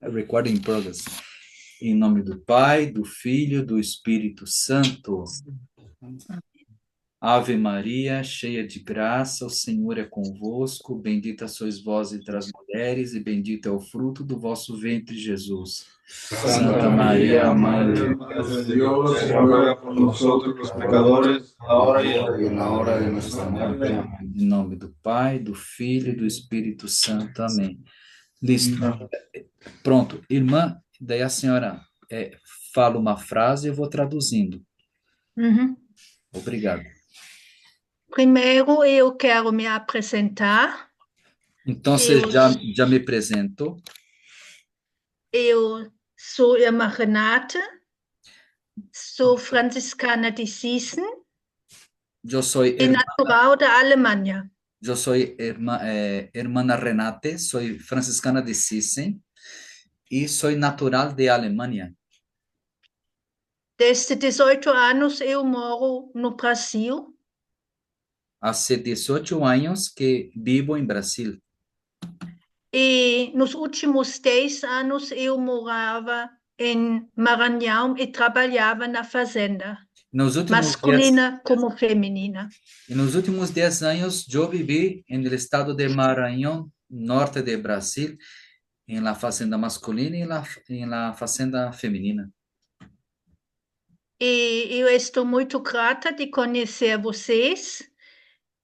Recording in progress. Em nome do Pai, do Filho, do Espírito Santo. Ave Maria, cheia de graça, o Senhor é convosco. Bendita sois vós entre as mulheres, e bendito é o fruto do vosso ventre, Jesus. Santa Maria, Mãe de Madre de Dios, ruega por nosotros los pecadores, ahora y en la hora de nuestra muerte. Amén. Em nome do Pai, do Filho e do Espírito Santo. Amém. Listo. Pronto. Irmã, daí a senhora fala uma frase e eu vou traduzindo. Uhum. Obrigado. Primeiro, eu quero me apresentar. Então, você já me apresentou? Eu sou irmã Renata, sou franciscana de Siessen Eu sou e natural da Alemanha. Eu sou hermana Renate, sou franciscana de Siessen e sou natural de Alemanha. Desde 18 anos eu moro no Brasil. Há 18 anos que vivo em Brasil. E nos últimos 10 anos eu morava em Maranhão e trabalhava na fazenda, masculina como feminina. E nos últimos 10 anos eu vivi no estado de Maranhão, norte de Brasil, em la fazenda masculina e em la fazenda feminina. E eu estou muito grata de conhecer vocês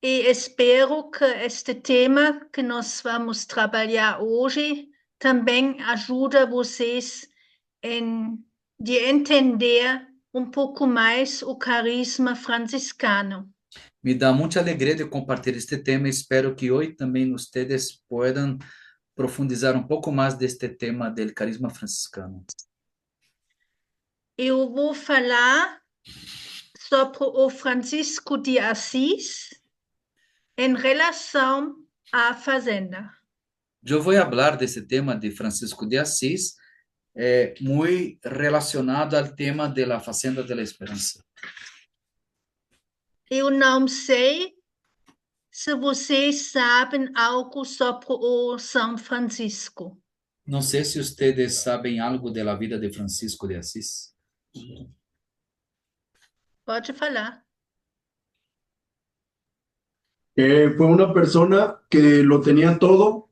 e espero que este tema que nós vamos trabalhar hoje também ajude vocês de entender um pouco mais o carisma franciscano. Me dá muita alegria de compartilhar este tema e espero que hoje também vocês possam profundizar um pouco mais deste tema do carisma franciscano. Eu vou falar sobre o Francisco de Assis em relação à fazenda. Eu vou falar desse tema de Francisco de Assis, muito relacionado ao tema da Fazenda da Esperança. Eu não sei se vocês sabem algo sobre o São Francisco. Não sei se vocês sabem algo da vida de Francisco de Assis. Pode falar. Fue una persona que lo tenía todo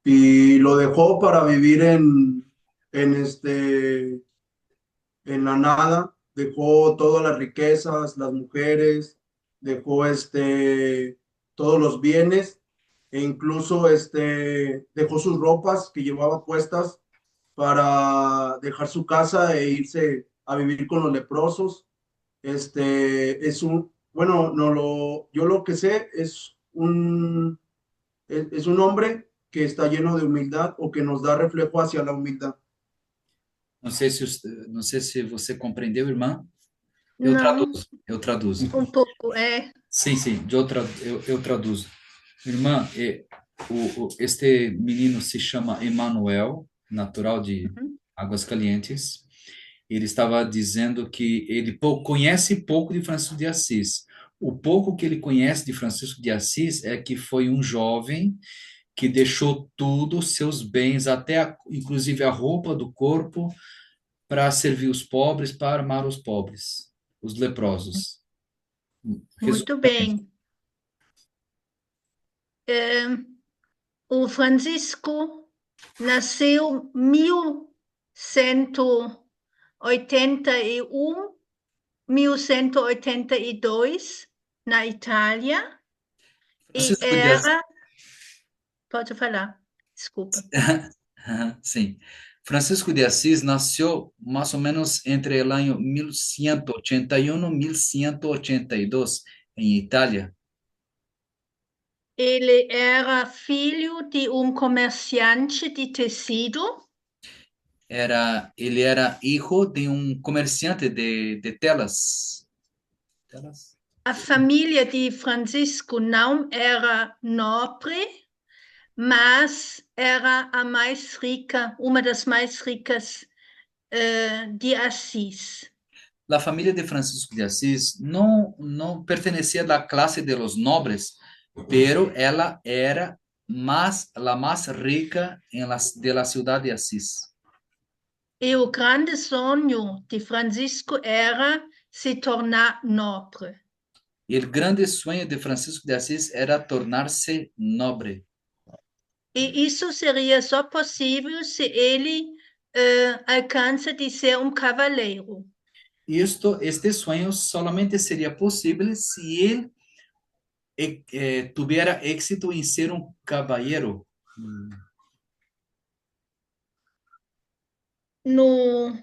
y lo dejó para vivir en en la nada. Dejó todas las riquezas, las mujeres, dejó todos los bienes e incluso dejó sus ropas que llevaba puestas para dejar su casa e irse a vivir con los leprosos. Bueno, yo lo que sé es un hombre que está lleno de humildad o que nos da reflejo hacia la humildad. Não sei se você compreendeu, irmã. Não, Eu traduzo. um pouco, Sim, eu traduzo. Irmã, este menino se chama Emanuel, natural de Águas Calientes. Ele estava dizendo que ele conhece pouco de Francisco de Assis. O pouco que ele conhece de Francisco de Assis é que foi um jovem que deixou tudo, seus bens, inclusive a roupa do corpo, para servir os pobres, para amar os pobres, os leprosos. muito bem. O Francisco nasceu em 1181, 1182, na Itália, e era... Pode falar, desculpa. Sim. Francisco de Assis nasceu mais ou menos entre o ano 1181 e 1182 em Itália. Ele era filho de um comerciante de tecido. Ele era filho de um comerciante de telas. A família de Francisco não era nobre, mas era a mais rica, uma das mais ricas de Assis. A família de Francisco de Assis não pertencia à classe de los nobres, pero ela era a mais rica de la ciudad de Assis. E o grande sonho de Francisco era se tornar nobre. E o grande sonho de Francisco de Assis era tornar-se nobre. E isso seria só possível se ele alcança de ser um cavaleiro. Este sonho solamente seria possível se ele tuviera éxito em ser um caballero. No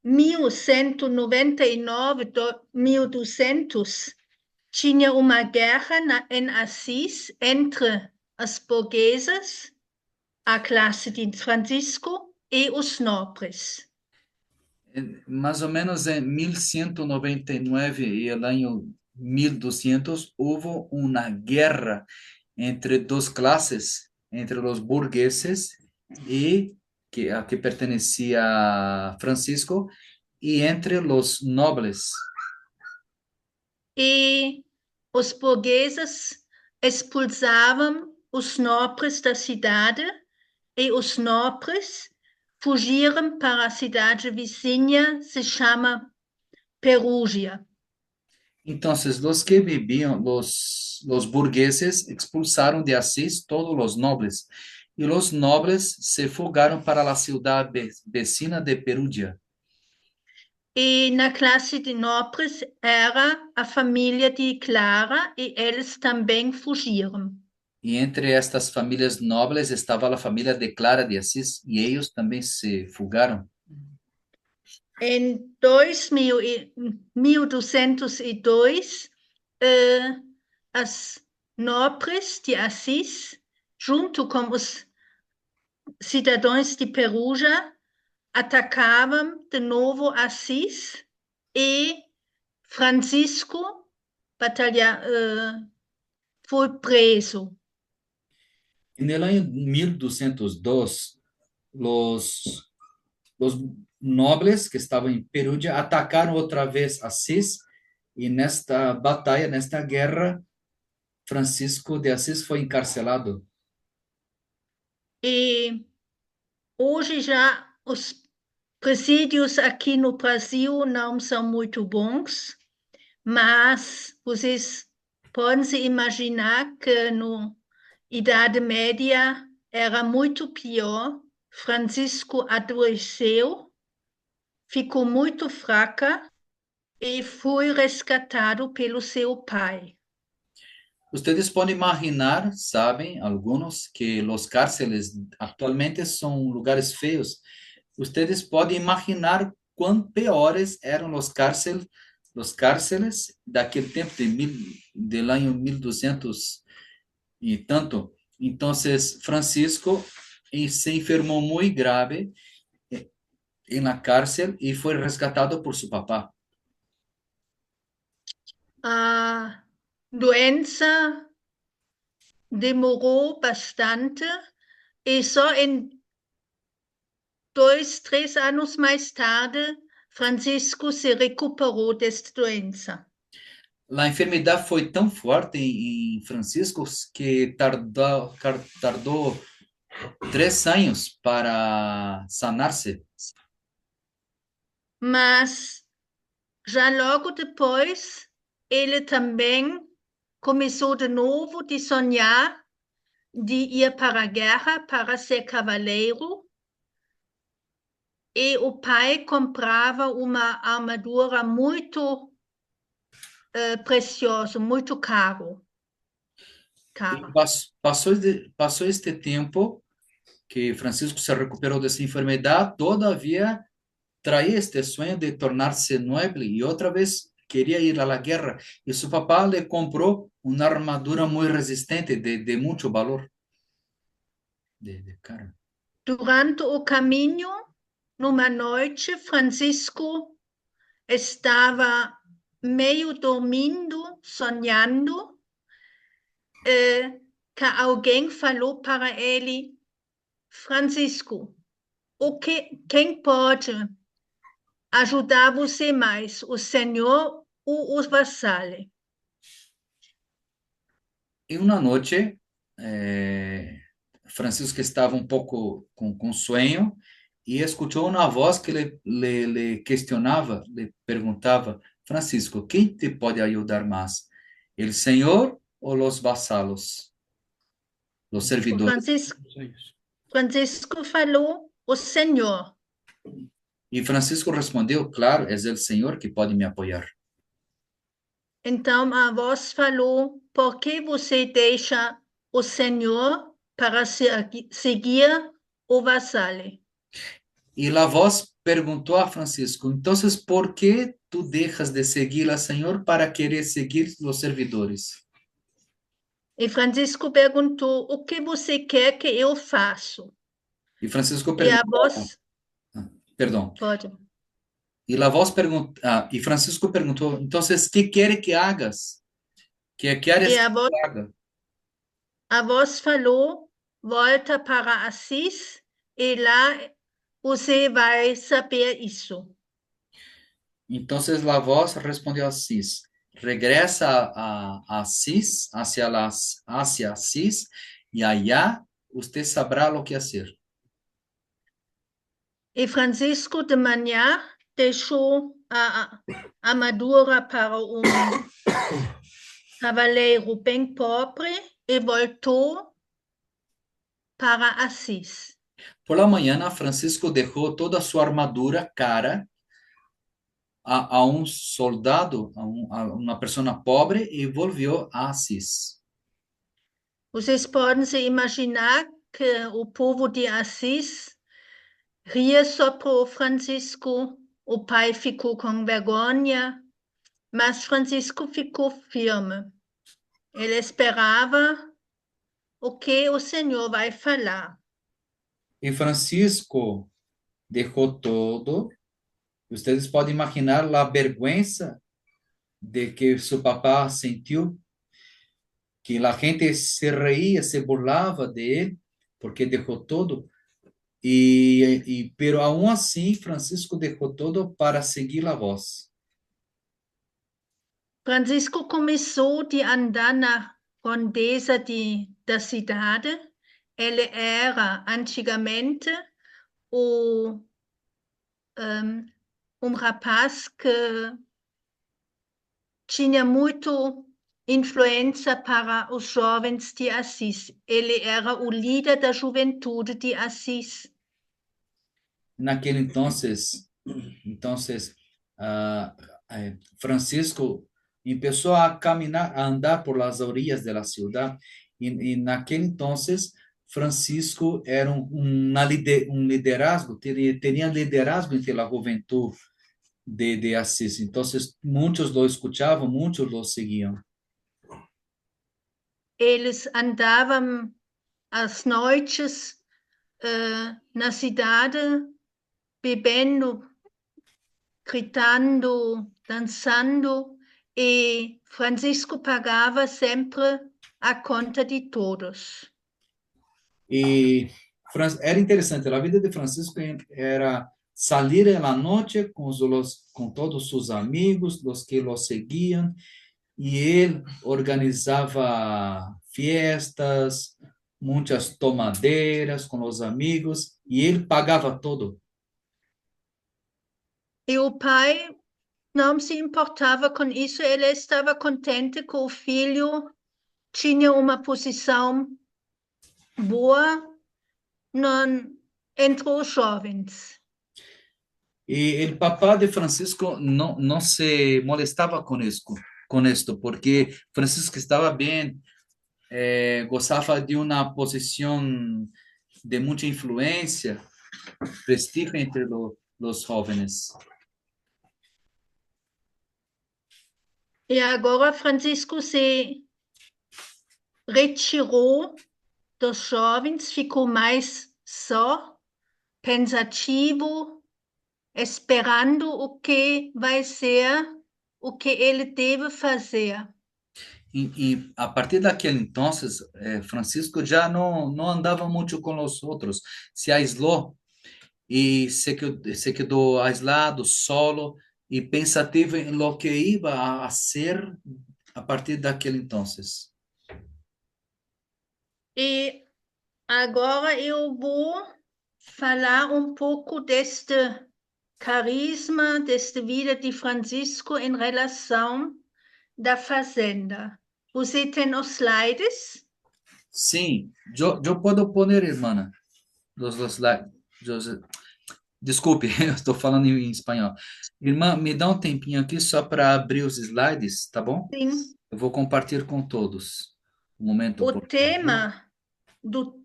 1199, 1200, tinha uma guerra em Assis entre as burguesas, a classe de Francisco e os nobres. Mais ou menos em 1199 e o ano 1200 houve uma guerra entre duas classes, entre os burgueses e a que pertencia a Francisco e entre os nobles. E os burgueses expulsavam os nobres da cidade e os nobres fugiram para a cidade vizinha, se chama Perúgia. Então, os que viviam, os burgueses expulsaram de Assis todos os nobles, e os nobles se fugaram para a cidade vecina de Perugia. E na classe de nobres era a família de Clara e eles também fugiram. E entre estas famílias nobres estava a família de Clara de Assis, e eles também se fugaram. Em 1202, as nobres de Assis, junto com os cidadãos de Perugia, atacavam de novo Assis e Francisco foi preso. E no ano 1202, os nobles que estavam em Perugia atacaram outra vez Assis, e nesta batalha, nesta guerra, Francisco de Assis foi encarcelado. E hoje já os presídios aqui no Brasil não são muito bons, mas vocês podem se imaginar que na Idade Média era muito pior. Francisco adoeceu, ficou muito fraca e foi resgatado pelo seu pai. Ustedes podem imaginar, sabem, algunos, que os cárceles atualmente são lugares feios. Ustedes podem imaginar quão piores eram os cárceles daquele tempo del año 1200 e tanto. Então, Francisco se enfermou muito grave na cárcel e foi resgatado por seu papá. A doença demorou bastante e só em 2, 3 anos mais tarde, Francisco se recuperou desta doença. A enfermidade foi tão forte em Francisco que tardou 3 anos para sanar-se. Mas já logo depois, ele também começou de novo a sonhar de ir para a guerra para ser cavaleiro. E o pai comprava uma armadura muito preciosa, muito caro. E Cara. passou este tempo que Francisco se recuperou dessa enfermidade, todavia traía este sonho de tornar-se noble e outra vez queria ir à guerra. E seu papá lhe comprou uma armadura muito resistente, de muito valor. De cara. Durante o caminho, numa noite, Francisco estava meio dormindo, sonhando, que alguém falou para ele: Francisco, quem pode ajudar você mais, o senhor ou os vassalos? E uma noite, Francisco estava um pouco com sonho e escutou uma voz que lhe questionava, lhe perguntava, Francisco, quem te pode ajudar mais? El Senhor ou os vassalos, os O servidores? Francisco falou, o Senhor. E Francisco respondeu, claro, é o Senhor que pode me apoiar. Então a voz falou, por que você deixa o Senhor para seguir o vassalo? E a voz perguntou a Francisco, então, por que tu deixas de seguir a Senhor para querer seguir os servidores? E Francisco perguntou, o que você quer que eu faça? E Francisco E a perguntou, voz, perdão, pode. e a voz perguntou, e Francisco perguntou, então, que quer que hagas? Que E queres que a haga? voz falou, volta para Assis e lá você vai saber isso. Então, a voz respondeu a Assis, regresa a Assis, hacia Assis, e allá usted sabrá lo que hacer. E Francisco de manhã deixou a armadura para cavaleiro bem pobre e voltou para Assis. Por la mañana, Francisco deixou toda a sua armadura cara a um soldado, a uma pessoa pobre, e voltou a Assis. Vocês podem se imaginar que o povo de Assis ria só por Francisco. O pai ficou com vergonha, mas Francisco ficou firme. Ele esperava o que o Senhor vai falar. E Francisco deixou todo. Vocês podem imaginar a vergonha de que seu papá sentiu, que a gente se reía, se burlava de ele, porque deixou todo. Pero aún assim, Francisco deixou todo para seguir a voz. Francisco começou a andar na rondeza da cidade. Ele era antigamente o, rapaz que tinha muito influência para os jovens de Assis. Ele era o líder da juventude de Assis. Naquele Francisco começou a caminhar, a andar por las orillas de la ciudad, e naquele entonces Francisco era um liderazgo, teria liderazgo entre a juventude de Assis. Então, muitos lo escutavam, muitos lo seguiam. Eles andavam às noites na cidade, bebendo, gritando, dançando, e Francisco pagava sempre a conta de todos. E era interessante, a vida de Francisco era sair na noite com todos os amigos, os que lo seguiam, e ele organizava fiestas, muitas tomadeiras com os amigos, e ele pagava tudo. E o pai não se importava com isso, ele estava contente que o filho tinha uma posição boa entre os jovens. E o papá de Francisco não se molestava com isto, porque Francisco estava bem, gostava de uma posição de muita influência, prestígio entre os jovens. E agora Francisco se retirou dos jovens, ficou mais só, pensativo, esperando o que vai ser, o que ele deve fazer. E a partir daquele então, Francisco já não andava muito com os outros, se aislou e se quedou aislado, solo e pensativo em lo que iba a ser a partir daquele então. E agora eu vou falar um pouco deste carisma, desta vida de Francisco em relação da fazenda. Você tem os slides? Sim, eu posso poner, irmã, los slides. Desculpe, eu estou falando em espanhol. Irmã, me dá um tempinho aqui só para abrir os slides, tá bom? Sim. Eu vou compartilhar com todos. Um momento, O por favor. tema do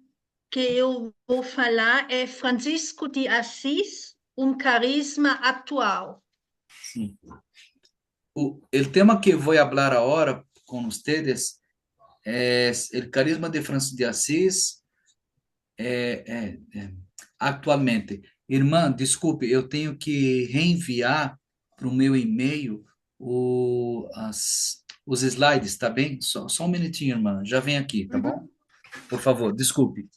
que eu vou falar é Francisco de Assis, um carisma atual. Sim. El tema que voy a hablar ahora con ustedes es el carisma de Francisco de Assis atualmente. Irmã, desculpe, eu tenho que reenviar para o meu e-mail os slides, tá bem? Só um minutinho, irmã. Já vem aqui, tá bom? Por favor, desculpe.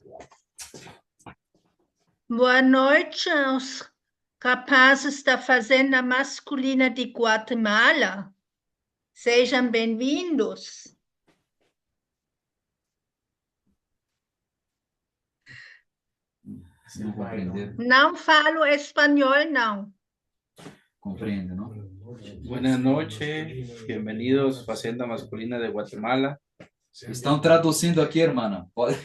Boa noite aos rapazes da Fazenda Masculina de Guatemala. Sejam bem-vindos. Não compreender. Não falo espanhol, não. Compreende, não? Buenas noches, bienvenidos Fazenda Masculina de Guatemala. Estão traduzindo aqui, irmã. Pode...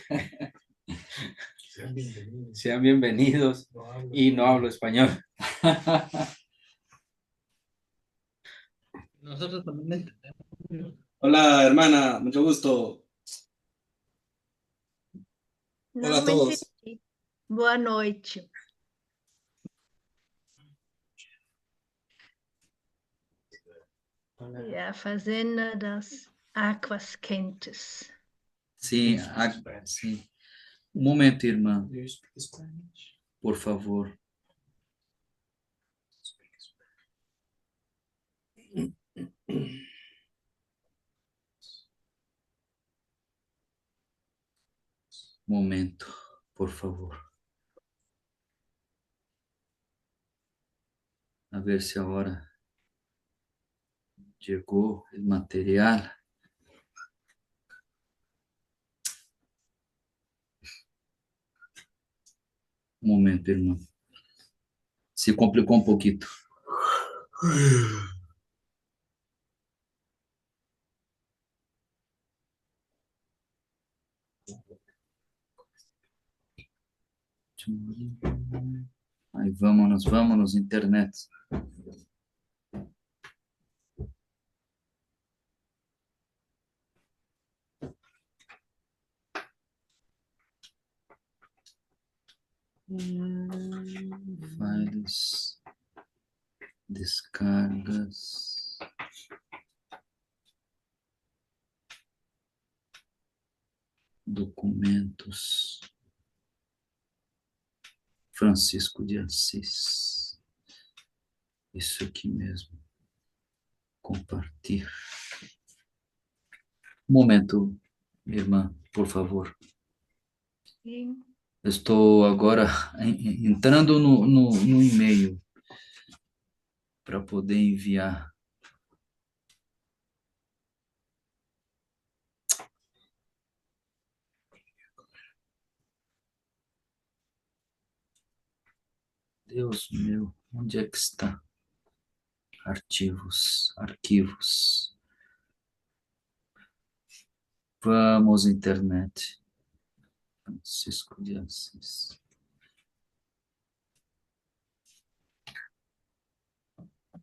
Sean bienvenidos y no hablo español. Nosotros también. Hola hermana, mucho gusto. Não Olá a todos. entendi. Boa noite. É a Fazenda das Águas Quentes. Sim, sim. Um momento, irmã, por favor. Momento, por favor. A ver se a hora chegou o material. Um momento, irmão. Se complicou um pouquinho. Aí vamos, internet. Files, descargas, documentos, Francisco de Assis, isso aqui mesmo, compartilhar. Um momento, irmã, por favor. Sim. Estou agora entrando no e-mail para poder enviar. Deus meu, onde é que está? Arquivos. Vamos, internet. Francisco de Assis.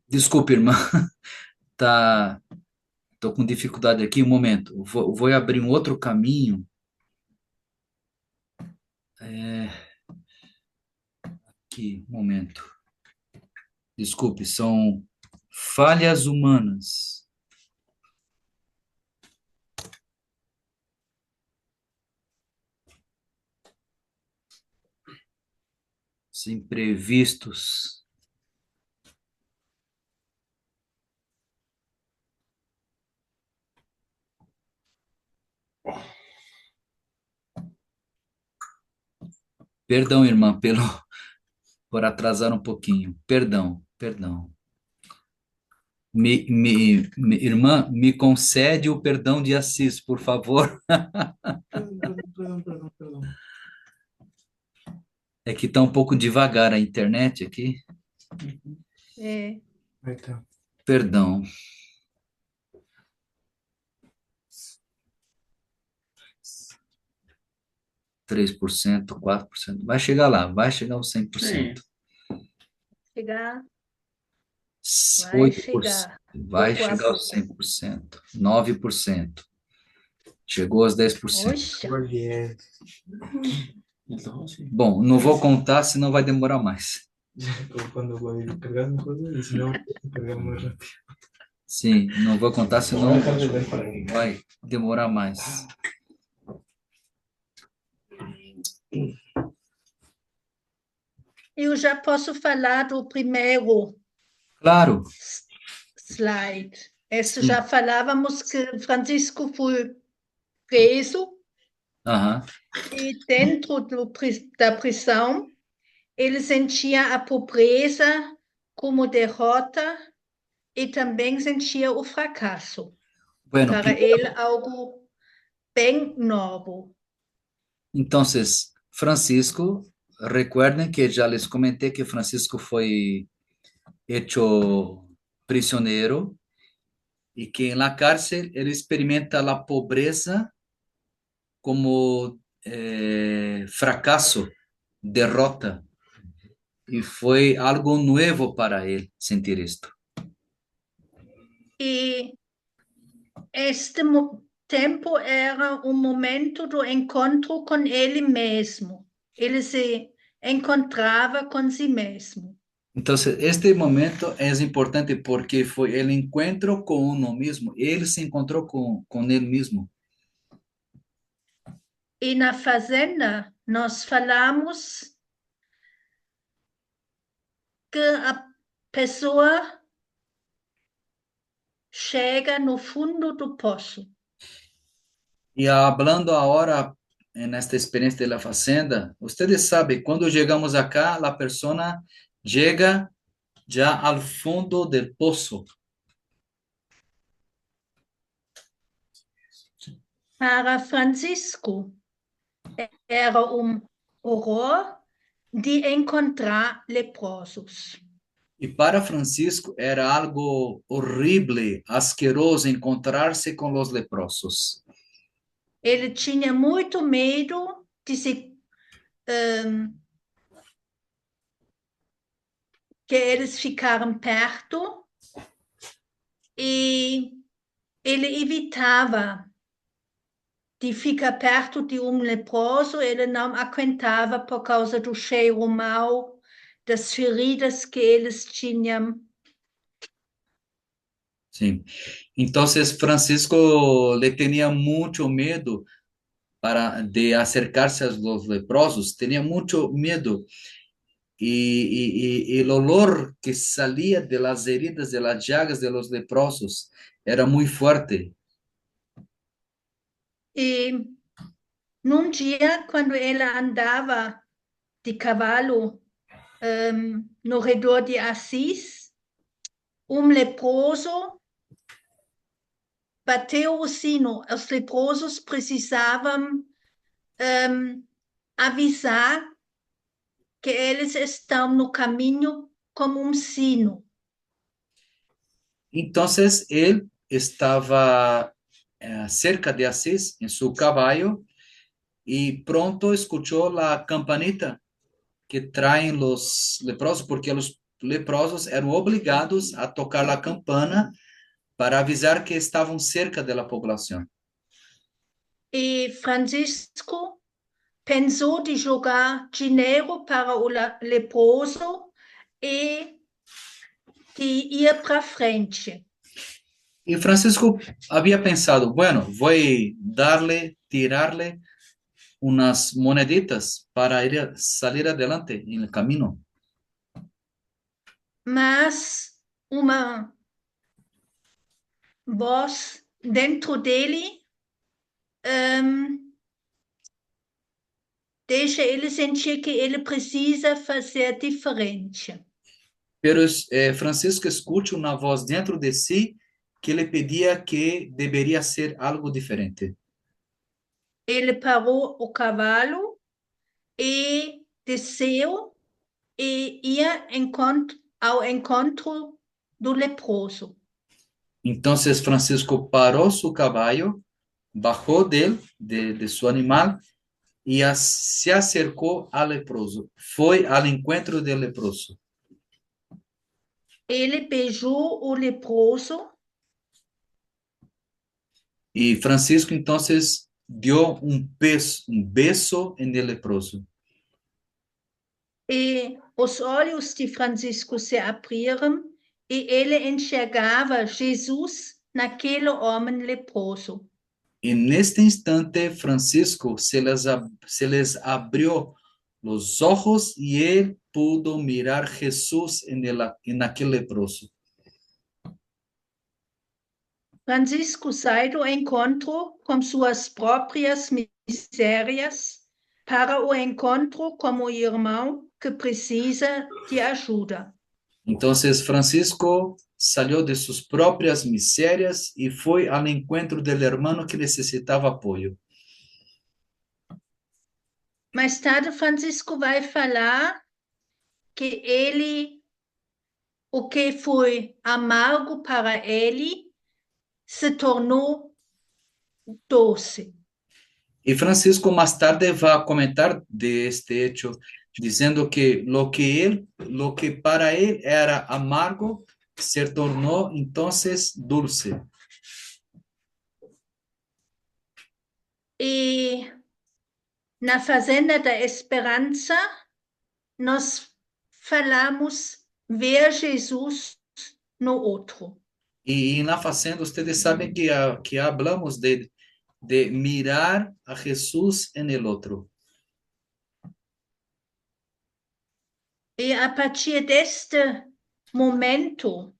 Desculpe, irmã. Tô com dificuldade aqui. Um momento. Vou abrir um outro caminho. Aqui, um momento. Desculpe, são falhas humanas. Imprevistos. Perdão, irmã, por atrasar um pouquinho. Perdão. Irmã, me concede o perdão de Assis, por favor. Perdón. É que tá um pouco devagar a internet aqui. É. Ahí está. Perdão. 3%, 4%. Vai chegar lá, vai chegar aos 100%. Chegar, vai 8%. chegar, Vai pouco a chegar aos pouco. 100%. 9%. Chegou aos 10%. Oxa, Muy bien. Entonces, Bom, não vou contar, senão vai demorar mais. Como cuando voy cargando cosas y si no, cargamos muy rápido. Sim, não vou contar, Voy a senão dejar de ver para que vai demorar mais. eu já posso falar do primeiro Claro. slide. Esse Sim. já falávamos que Francisco foi preso Aham. e dentro da prisão ele sentia a pobreza como derrota e também sentia o fracasso. Bueno, Para ele, algo bem novo. entonces, Francisco, recuerden que ya les comenté que Francisco fue hecho prisionero y que en la cárcel él experimenta la pobreza como fracaso, derrota. Y fue algo nuevo para él sentir esto. E este tempo era um momento do encontro com ele mesmo. Ele se encontrava com si mesmo. Entonces, este momento es importante porque fue el encuentro con uno mismo. Él se encontró con él mismo. E na fazenda, nós falamos que a pessoa chega no fundo do poço. Y hablando ahora en esta experiencia de la fazenda, ustedes saben, cuando llegamos acá, la persona llega ya al fondo del pozo. Para Francisco, era horror de encontrar leprosos. Y para Francisco era algo horrible, asqueroso encontrarse con los leprosos. Ele tinha muito medo de que eles ficaram perto e ele evitava de ficar perto de leproso, ele não aguentava por causa do cheiro mau, das feridas que eles tinham. Sí. Entonces Francisco le tenía mucho miedo de acercarse a los leprosos, tenía mucho miedo. Y el olor que salía de las heridas, de las llagas de los leprosos, era muy fuerte. E num dia, quando ele andava de cavalo no redor de Assis, leproso bateu o sino. Os leprosos precisavam avisar que eles estão no caminho como sino. Entonces él estaba cerca de Asís en su caballo y pronto escuchó la campanita que traen los leprosos, porque los leprosos eran obligados a tocar la campana para avisar que estavam cerca da população. E Francisco pensou de jogar dinheiro para o leproso e de ir para frente. E Francisco havia pensado, bueno, vou darle, tirarle unas moneditas para ir salir adelante no caminho. Mas uma voz dentro dele deixa ele sentir que ele precisa fazer diferente. Pero Francisco escuta uma voz dentro de si que lhe pedia que deveria ser algo diferente. Ele parou o cavalo e desceu e ia ao encontro do leproso. Entonces Francisco paró su caballo, bajó de su animal y se acercó al leproso. Fue al encuentro del leproso. Ele beijou o leproso Y Francisco entonces dio un beso en el leproso. e os olhos de Francisco se abriram e ele enxergava Jesus naquele homem leproso. Y en este instante Francisco se les abrió los ojos y él pudo mirar Jesús en aquel leproso. Francisco sai do encontro com suas próprias misérias para o encontro com o irmão que precisa de ajuda. Entonces Francisco salió de sus propias miserias y fue al encuentro del hermano que necesitaba apoyo. Mais tarde, Francisco vai falar que o que foi amargo para ele, se tornou doce. Y Francisco más tarde va a comentar de este hecho, diciendo que lo que para él era amargo, se tornó entonces dulce. E na Fazenda da Esperança, nós falamos ver Jesus no outro. Y en la Facenda, ustedes saben que hablamos de mirar a Jesús en el otro. E a partir deste momento,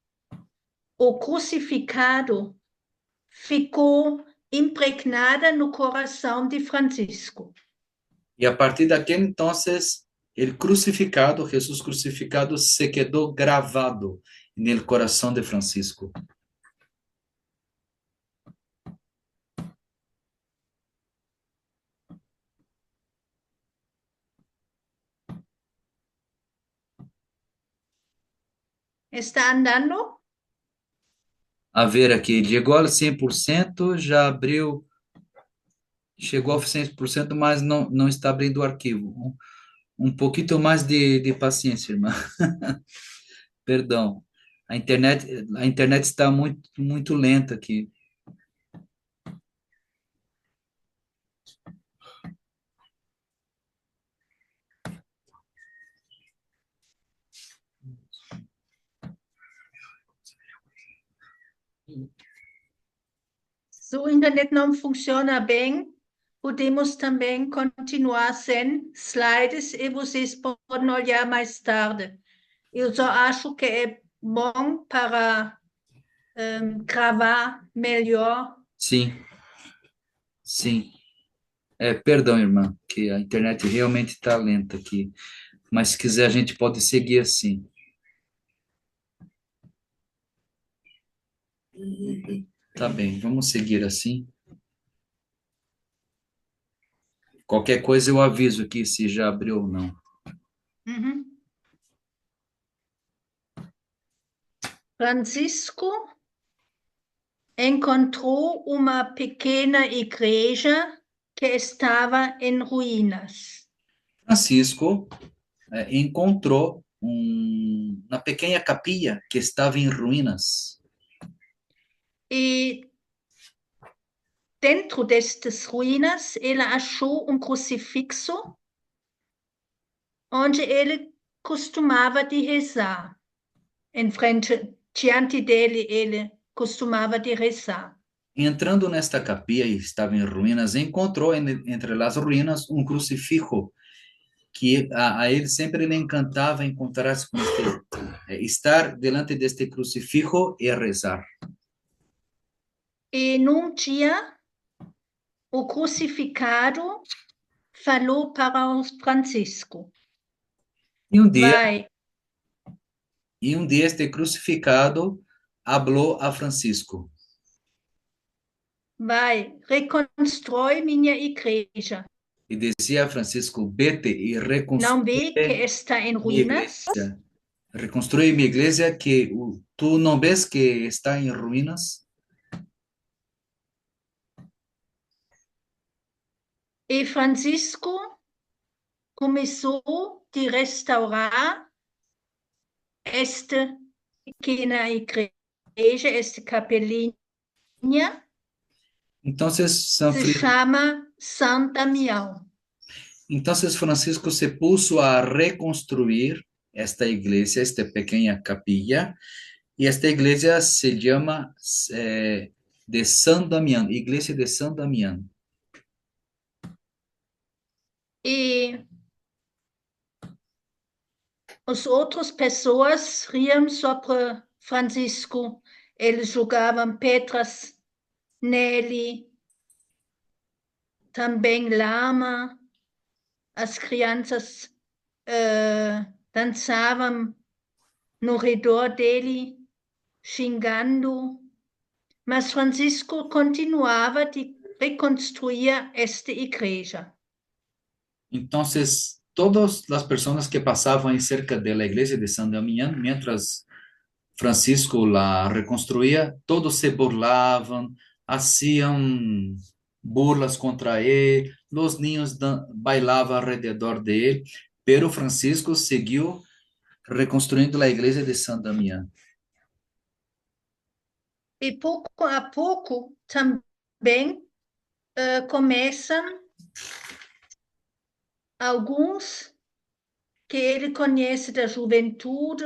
o crucificado ficou impregnada no coração de Francisco. Y a partir de aquel entonces, el crucificado, Jesús crucificado, se quedó grabado en el corazón de Francisco. Está andando? A ver aqui, chegou ao 100%, já abriu, chegou ao 100%, mas não está abrindo o arquivo. Um pouquinho mais de paciência, irmã. Perdão. A internet está muito lenta aqui. Se o internet não funciona bem, podemos também continuar sem slides e vocês podem olhar mais tarde. Eu só acho que é bom para gravar melhor. Sim. Perdão, irmã, que a internet realmente está lenta aqui. Mas se quiser, a gente pode seguir assim. Tá bem, vamos seguir assim. Qualquer coisa eu aviso aqui se já abriu ou não. Uhum. Francisco encontrou uma pequena igreja que estava em ruínas. Francisco encontrou uma pequena capilla que estava em ruínas. E dentro destas ruínas, ele achou crucifixo onde ele costumava de rezar. Em frente, diante dele, ele costumava de rezar. Entrando nesta capilla e estava em ruínas, encontrou entre as ruínas crucifixo que a ele sempre lhe encantava encontrar-se com estar delante deste crucifixo e rezar. E num dia, o crucificado falou para o Francisco. E um dia este crucificado falou a Francisco. Vai, reconstrói minha igreja. e dizia a Francisco, vete e Não reconstrui vê que está em minha ruínas? igreja. Reconstrui minha igreja que tu não vês que está em ruínas? E Francisco começou a restaurar esta pequena igreja, esta capelinha, Então, se chama São Damião. Então, Francisco se puso a reconstruir esta iglesia, esta pequeña capilla, y esta iglesia se llama de San Damián, Iglesia de San Damián. E as outras pessoas riam sobre Francisco. Eles jogavam pedras nele, também lama. As crianças dançavam no redor dele, xingando. Mas Francisco continuava a reconstruir esta igreja. Entonces, todas las personas que pasaban cerca de la iglesia de San Damián, mientras Francisco la reconstruía, todos se burlaban, hacían burlas contra él, los niños bailaban alrededor de él, pero Francisco siguió reconstruyendo la iglesia de San Damián. E pouco a pouco também começam alguns que ele conhece da juventude,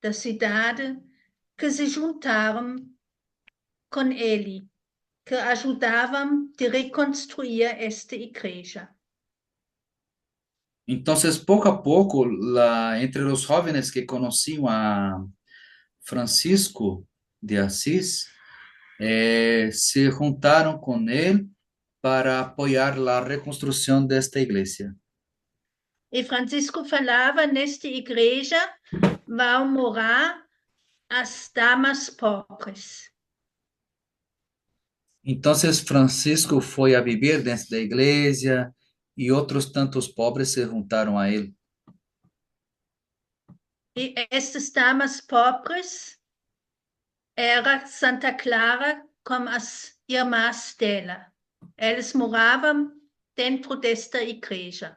da cidade, que se juntaram com ele, que ajudavam a reconstruir esta igreja. Entonces, poco a poco, entre los jóvenes que conocían a Francisco de Asís, se juntaron con él para apoyar la reconstrucción de esta iglesia. E Francisco falava, nesta igreja vão morar as damas pobres. Entonces Francisco fue a vivir dentro da iglesia y otros tantos pobres se juntaron a él. E estas damas pobres era Santa Clara com as irmãs dela. Eles moravam dentro desta igreja,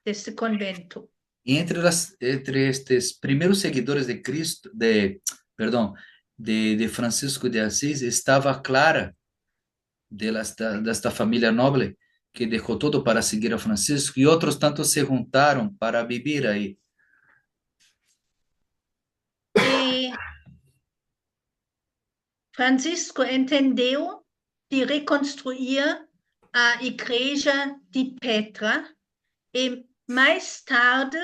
deste convento. Y entre estos primeros seguidores de Cristo, de Francisco de Asís, estaba Clara, de esta familia noble, que dejó todo para seguir a Francisco, y otros tantos se juntaron para vivir ahí. E Francisco entendeu de reconstruir a igreja de Petra e mais tarde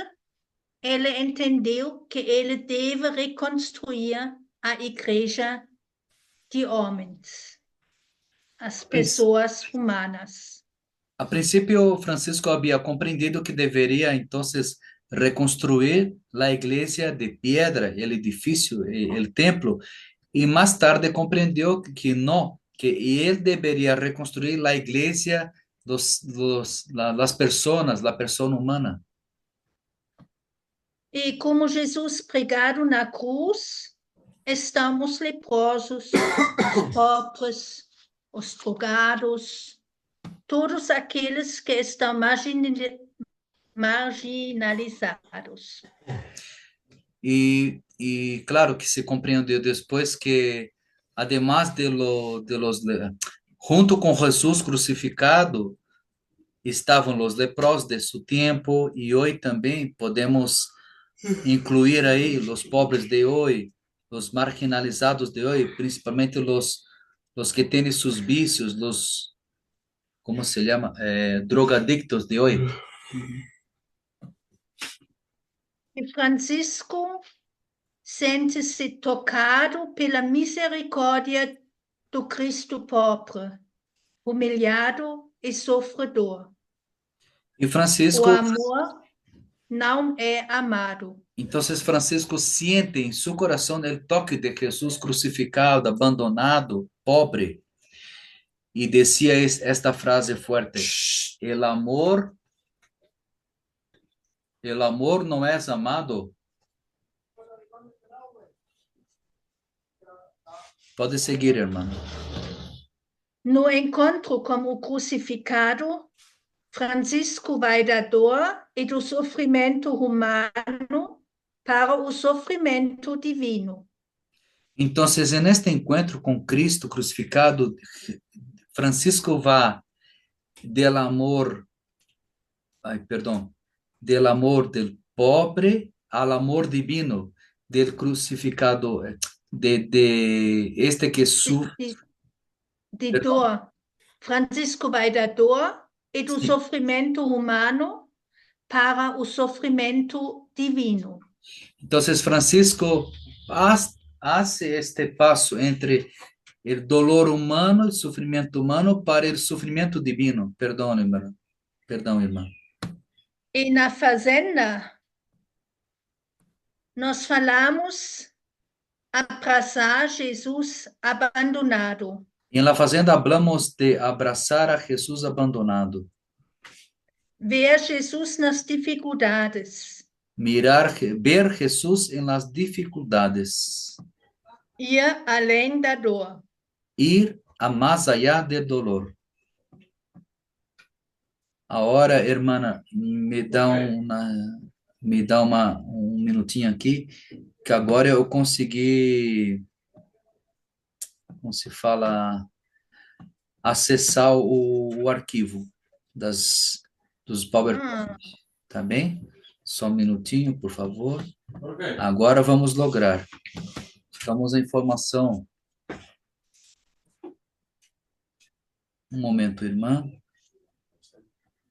ele entendeu que ele deve reconstruir a igreja de homens, as pessoas humanas. A principio, Francisco había comprendido que debería entonces reconstruir la iglesia de piedra, el edificio, el templo, y más tarde comprendió que no, que él debería reconstruir la iglesia, las personas, la persona humana. E como Jesus pregado na cruz, estamos leprosos, os pobres, os drogados, todos aqueles que estão marginalizados. Y claro que se comprendió después que además junto con Jesús crucificado, estavam os leprosos de seu tempo e hoje também podemos incluir aí os pobres de hoje, os marginalizados de hoje, principalmente os que têm seus vícios, como se chama, drogadictos de hoje. E Francisco sente-se tocado pela misericórdia do Cristo pobre, humilhado e sofredor. E Francisco, o amor não é amado. Então, Francisco siente em seu coração o toque de Jesus crucificado, abandonado, pobre. y decía esta frase fuerte: el amor no es amado. Pode seguir, hermano. No encontro com o crucificado, Francisco vai da dor e do sofrimento humano para o sofrimento divino. Entonces, en este encuentro con Cristo crucificado, Francisco va del amor, del amor del pobre al amor divino, del crucificado, de este que sufre. De dor. Francisco vai da dor e do Sim. sofrimento humano para o sofrimento divino. Entonces, Francisco hace este paso entre el dolor humano, el sufrimiento humano, para el sufrimiento divino. Perdón, hermano. Perdão, irmã. E na fazenda, nós falamos abraçar Jesus abandonado. En la fazenda hablamos de abrazar a Jesús abandonado. Ver Jesus nas dificuldades. Ver Jesús en las dificultades. Ir além da dor. Ir a más allá del dolor. Ahora, hermana, me dá um minutinho aqui, que agora eu consegui, como se fala, acessar o arquivo dos PowerPoint, tá bem? Só um minutinho, por favor. Agora vamos lograr. Estamos a informação. Um momento, irmã.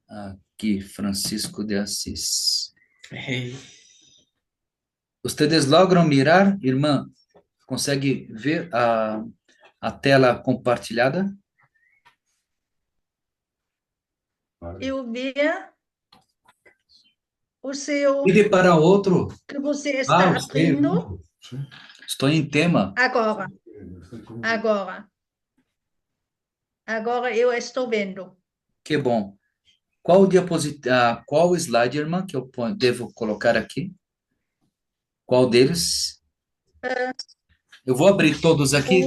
Aqui, Francisco de Assis. Ustedes logram mirar, irmã? Consegue ver a tela compartilhada? Eu ver o seu Ide para outro. que você está abrindo. Estou em tema. Agora. Agora eu estou vendo. Que bom. Qual qual slide, irmã, que eu devo colocar aqui? Qual deles? Eu vou abrir todos aqui,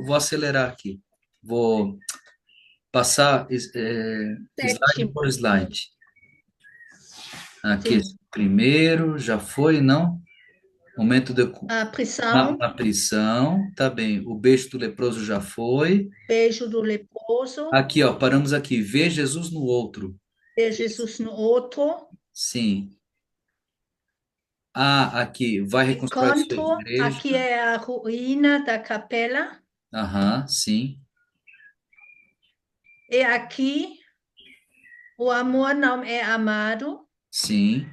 vou acelerar aqui. Vou passar slide por slide. Aqui, sim. Primeiro, já foi, não? Momento de... A prisão. Na prisão, tá bem. O beijo do leproso já foi. Beijo do leproso. Aqui, ó, paramos aqui. Ver Jesus no outro. Ver Jesus no outro. Sim. Aqui, vai reconstruir sua igreja. Aqui é a ruína da capela. Aham, sim. E aqui, o amor não é amado. Sim.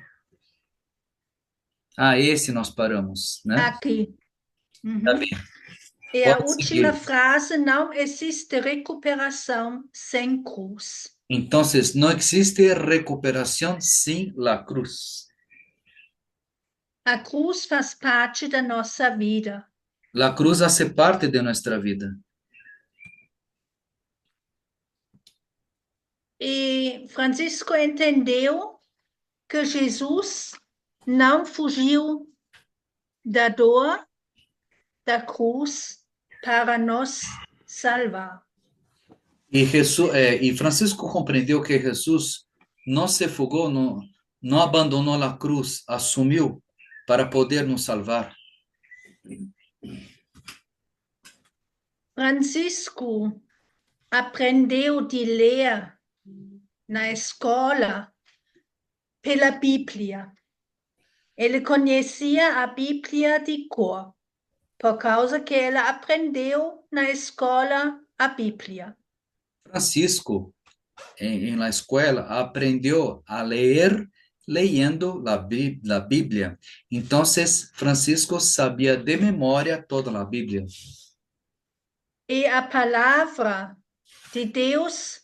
Esse nós paramos, né? Aqui. Uhum. Tá bem. E a última frase: não existe recuperação sem cruz. Então, não existe recuperação sem a cruz. A cruz faz parte da nossa vida. A cruz faz parte de nossa vida. E Francisco entendeu que Jesus não fugiu da dor da cruz para nos salvar. E Francisco compreendeu que Jesus não se fugou, não abandonou a cruz, assumiu para poder nos salvar. Francisco aprendeu de ler na escola pela Bíblia. Ele conhecia a Bíblia de cor, por causa que ele aprendeu na escola a Bíblia. Francisco, em la escuela, aprendeu a ler leyendo a Bíblia. Então, Francisco sabia de memória toda a Bíblia. E a palavra de Deus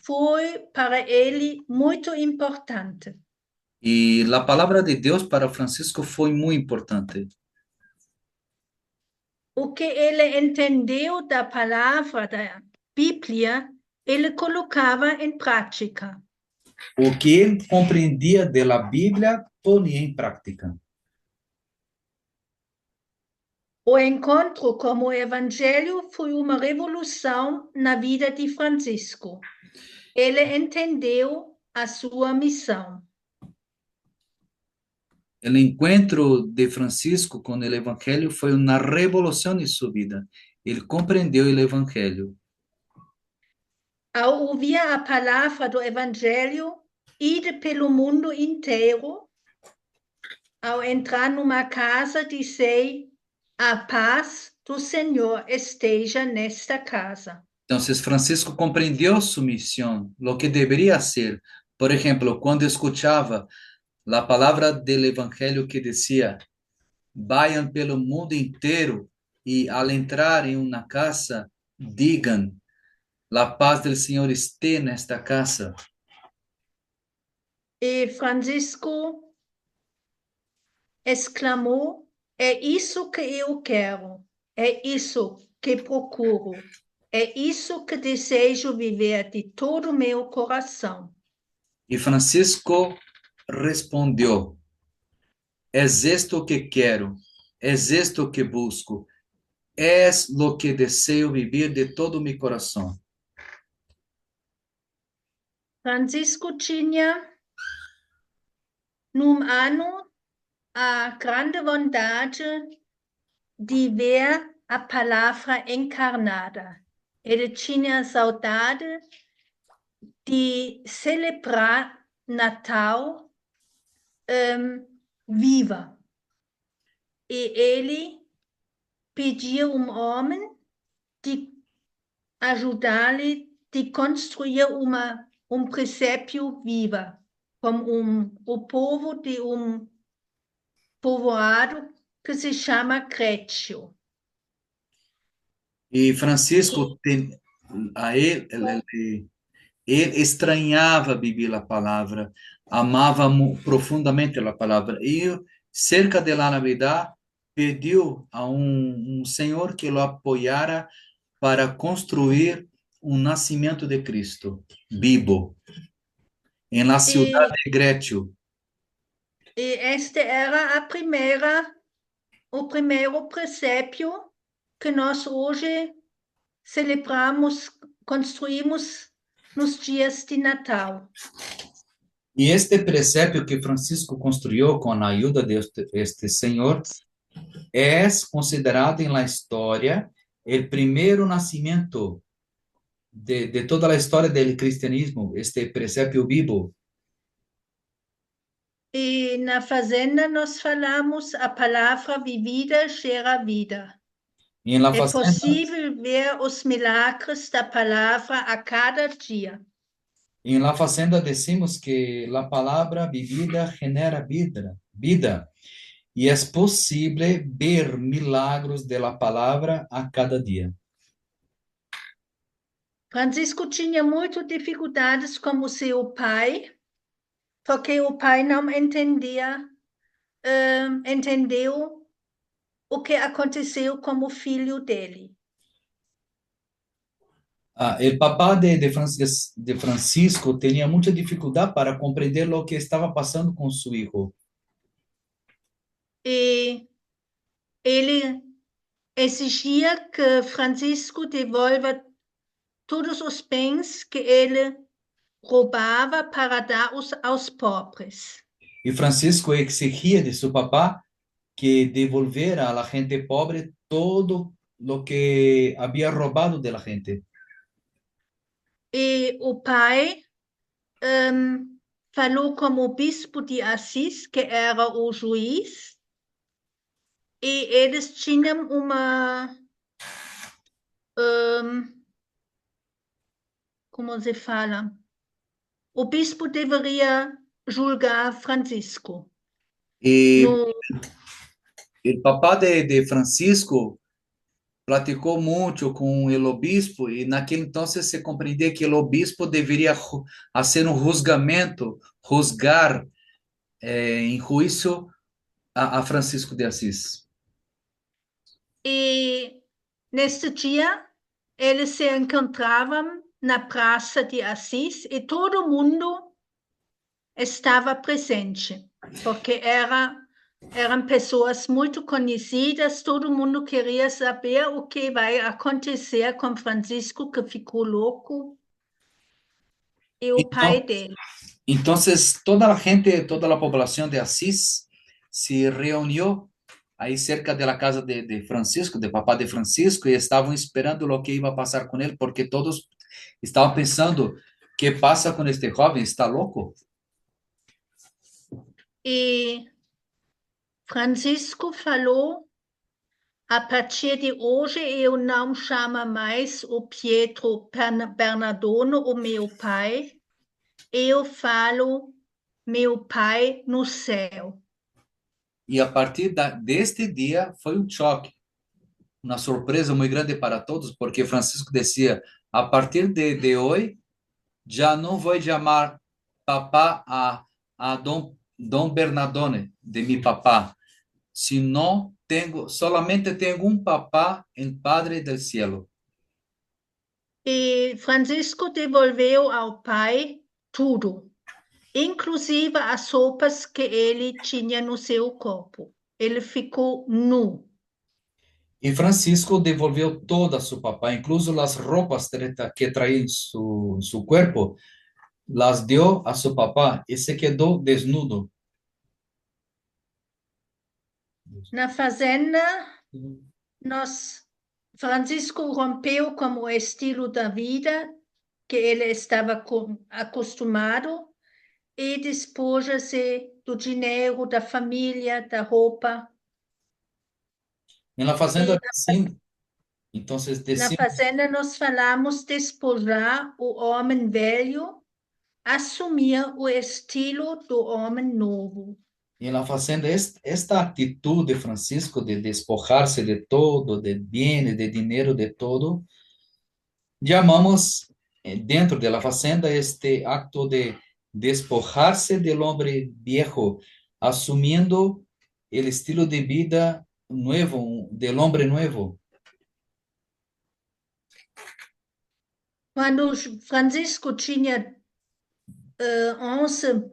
foi para ele muito importante. E a palavra de Deus para Francisco foi muito importante. O que ele entendeu da palavra Bíblia, ele colocava em prática. O que ele compreendia da Bíblia, ponia em prática. O encontro com o Evangelho foi uma revolução na vida de Francisco. Ele entendeu a sua missão. O encontro de Francisco com o Evangelho foi uma revolução em sua vida. Ele compreendeu o Evangelho. Ao ouvir a palavra do Evangelho, ide pelo mundo inteiro. Ao entrar numa casa, dizei: a paz do Senhor esteja nesta casa. Então, Francisco compreendeu sua missão, o que deveria ser. Por exemplo, quando escutava a palavra do Evangelho que dizia: vayan pelo mundo inteiro e ao entrar em uma casa, digam: la paz del Senhor esté nesta casa. E Francisco exclamou: é isso que eu quero, é isso que procuro, é isso que desejo viver de todo o meu coração. E Francisco respondeu: es esto que quero, es esto que busco, es lo que deseo vivir de todo mi corazón. Francisco tinha, num ano, a grande vontade de ver a palavra encarnada. Ele tinha saudade de celebrar Natal viva. E ele pediu homem de ajudar-lhe a construir presépio viva, como o povo de povoado que se chama Grécio. E Francisco, ele estranhava viver a palavra, amava profundamente a palavra. E cerca de la Navidad, pediu a um senhor que o apoiara para construir nascimento de Cristo vivo em la ciudad de Grécio. E este era o primeiro presépio que nós hoje celebramos, construímos nos dias de Natal. E este presépio que Francisco construiu com a ajuda de este senhor é considerado na história o primeiro nascimento de toda a história do cristianismo, este presépio vivo. E na fazenda nós falamos: a palavra vivida gera vida. E na É fazenda, possível ver os milagres da palavra a cada dia. em la fazenda decimos que a palavra vivida genera vida. E é possível ver milagros de la palavra a cada dia. Francisco tinha muitas dificuldades com o seu pai, porque o pai não entendeu o que aconteceu com o filho dele. O papá de Francisco tinha muita dificuldade para compreender o que estava passando com seu filho. E ele exigia que Francisco devolva todos os bens que ele roubava para dar aos pobres. E Francisco exigia de seu papá que devolvera a la gente pobre todo lo que había robado de la gente. E o pai falou com o bispo de Assis, que era o juiz, e eles tinham como se fala? O bispo deveria julgar Francisco. E No, o papá de Francisco platicou muito com o obispo e naquele então se compreendia que o obispo deveria fazer juzgar em juízo a Francisco de Assis. e neste dia, eles se encontravam na Praça de Assis e todo mundo estava presente, porque eram pessoas muito conhecidas, todo mundo queria saber o que vai acontecer com Francisco, que ficou louco, e o pai dele. Entonces, toda la gente, toda la población de Asís se reunió ahí cerca de la casa de Francisco, de papá de Francisco, y estaban esperando lo que iba a pasar con él, porque todos estaban pensando, ¿qué pasa con este joven? ¿Está loco? E Francisco falou: a partir de hoje eu não chamo mais o Pietro Bernardone, o meu pai, eu falo meu pai no céu. Y a partir de este día fue un choque, una sorpresa muy grande para todos, porque Francisco decía, a partir de hoy, ya no voy a llamar papá a Don Bernardone, de mi papá, sino solamente tengo un papá, el Padre del Cielo. E Francisco devolveu ao pai tudo, inclusive as roupas que ele tinha no seu corpo. Ele ficou nu. Y Francisco devolvió todo a su papá, incluso las ropas que traía en su cuerpo, las dio a su papá y se quedó desnudo. Na fazenda, Francisco rompeu com o estilo da vida que ele estava acostumado e despoja-se do dinheiro, da família, da roupa. En la fazenda, Na decimos, fazenda nós falamos despojar o homem velho, assumir o estilo do homem novo. en la fazenda, esta actitud de Francisco de despojarse de todo, de bienes, de dinero, de todo, llamamos dentro de la fazenda este acto de despojarse del hombre viejo, asumiendo el estilo de vida nuevo, del hombre nuevo. Quando Francisco tinha 11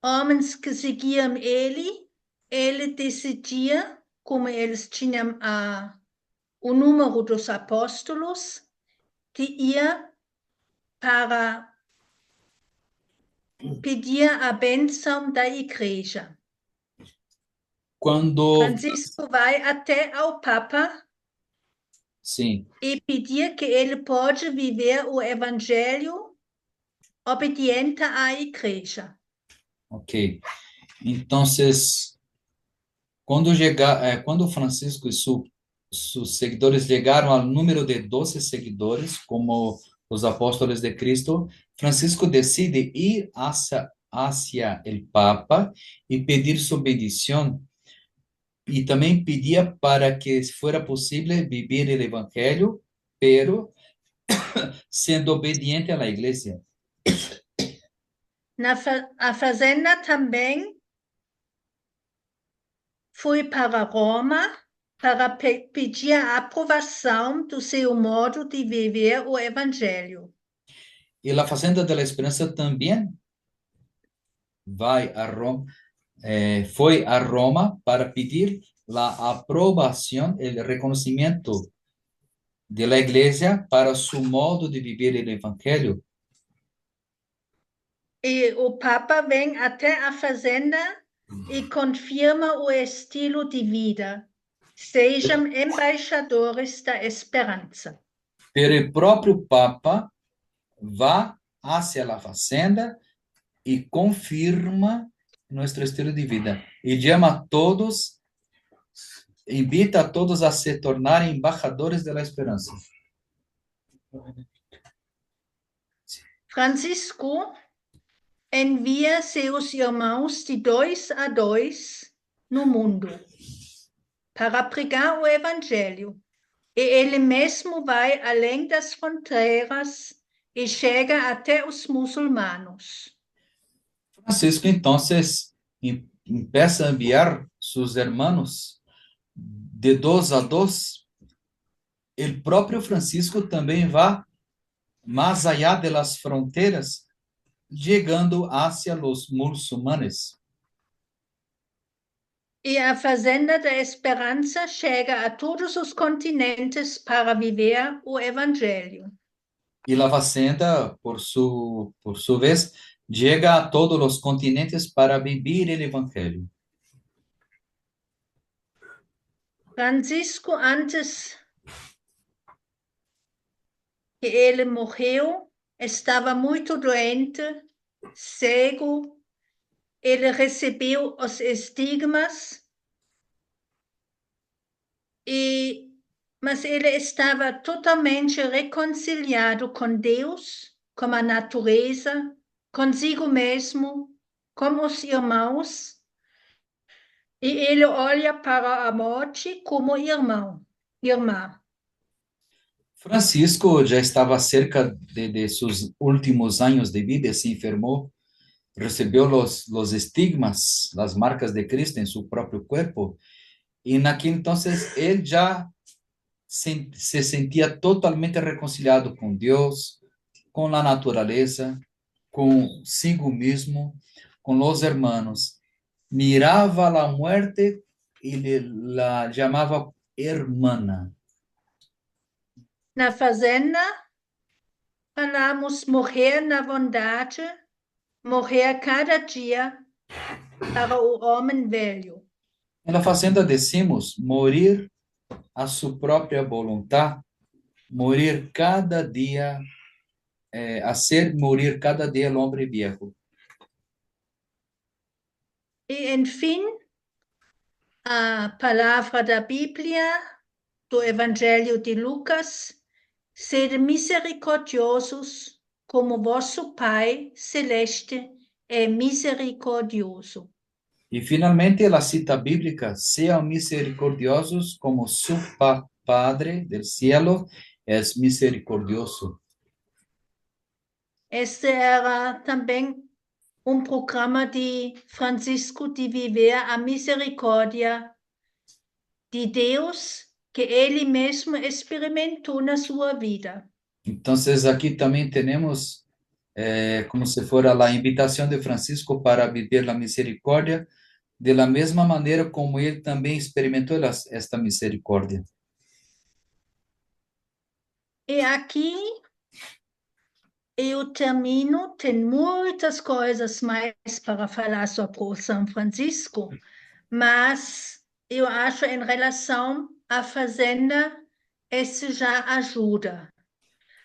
homens que seguiam ele decidia, como eles tinham o número dos apóstolos, que ia para pedir a bênção da igreja. Quando, Francisco vai até ao Papa sim, e pedir que ele pode viver o evangelho obediente à igreja. ok. Entonces, quando Francisco y sus seguidores llegaron al número de 12 seguidores, como los apóstoles de Cristo, Francisco decide ir hacia el Papa y pedir su bendición. Y también pedía para que fuera posible vivir el Evangelio, pero siendo obediente a la iglesia. A fazenda também foi para Roma para pedir a aprovação do seu modo de viver o evangelho. Y la Fazenda de la Esperanza también fue a Roma para pedir la aprobación, el reconocimiento de la iglesia para su modo de vivir el Evangelio. E o Papa vem até a fazenda e confirma o estilo de vida. Sejam embaixadores da esperança. Pero el propio Papa va hacia la Fazenda y confirma nuestro estilo de vida. Y llama a todos, invita a todos a se tornar embajadores de la esperanza. Francisco envia seus irmãos de 2 a 2 no mundo para pregar o evangelho. E ele mesmo vai além das fronteiras e chega até os muçulmanos. Francisco, entonces, empieza a enviar sus hermanos de 2 a 2. el próprio Francisco também vai mais allá de las fronteiras, chegando hacia los muçulmanes. E a Fazenda da Esperança chega a todos os continentes para viver o Evangelho. E La Fazenda, por su vez, chega a todos os continentes para vivir o evangelho. Francisco, antes que ele morreu, estava muito doente, cego. Ele recebeu os estigmas, mas ele estava totalmente reconciliado com Deus, com a natureza, consigo mesmo, com os irmãos. E ele olha para a morte como irmã. Francisco já estava cerca de seus últimos anos de vida, se enfermou, recebeu los estigmas, las marcas de Cristo em seu próprio corpo, e naquele entonces ele já se sentia totalmente reconciliado com Deus, com a natureza, consigo mesmo, com os hermanos. Mirava a muerte e la chamava hermana. Na Fazenda, falamos morrer na bondade, morrer cada dia para o homem velho. Na Fazenda decimos morir a sua própria vontade, morir cada dia, hacer morir cada dia o homem viejo. E, enfim, a palavra da Bíblia, do Evangelho de Lucas: sede misericordiosos, como vosso Pai Celeste é misericordioso. E finalmente a cita bíblica: sejam misericordiosos como su Padre del cielo é misericordioso. Este era também programa de Francisco de viver a misericórdia de Deus que ele mesmo experimentou na sua vida. Então, aqui também temos como se fora a invitação de Francisco para viver a misericórdia de la mesma maneira como ele também experimentou esta misericórdia. E aqui eu termino, tem muitas coisas mais para falar sobre o São Francisco, mas eu acho em relação à fazenda, esse já ajuda.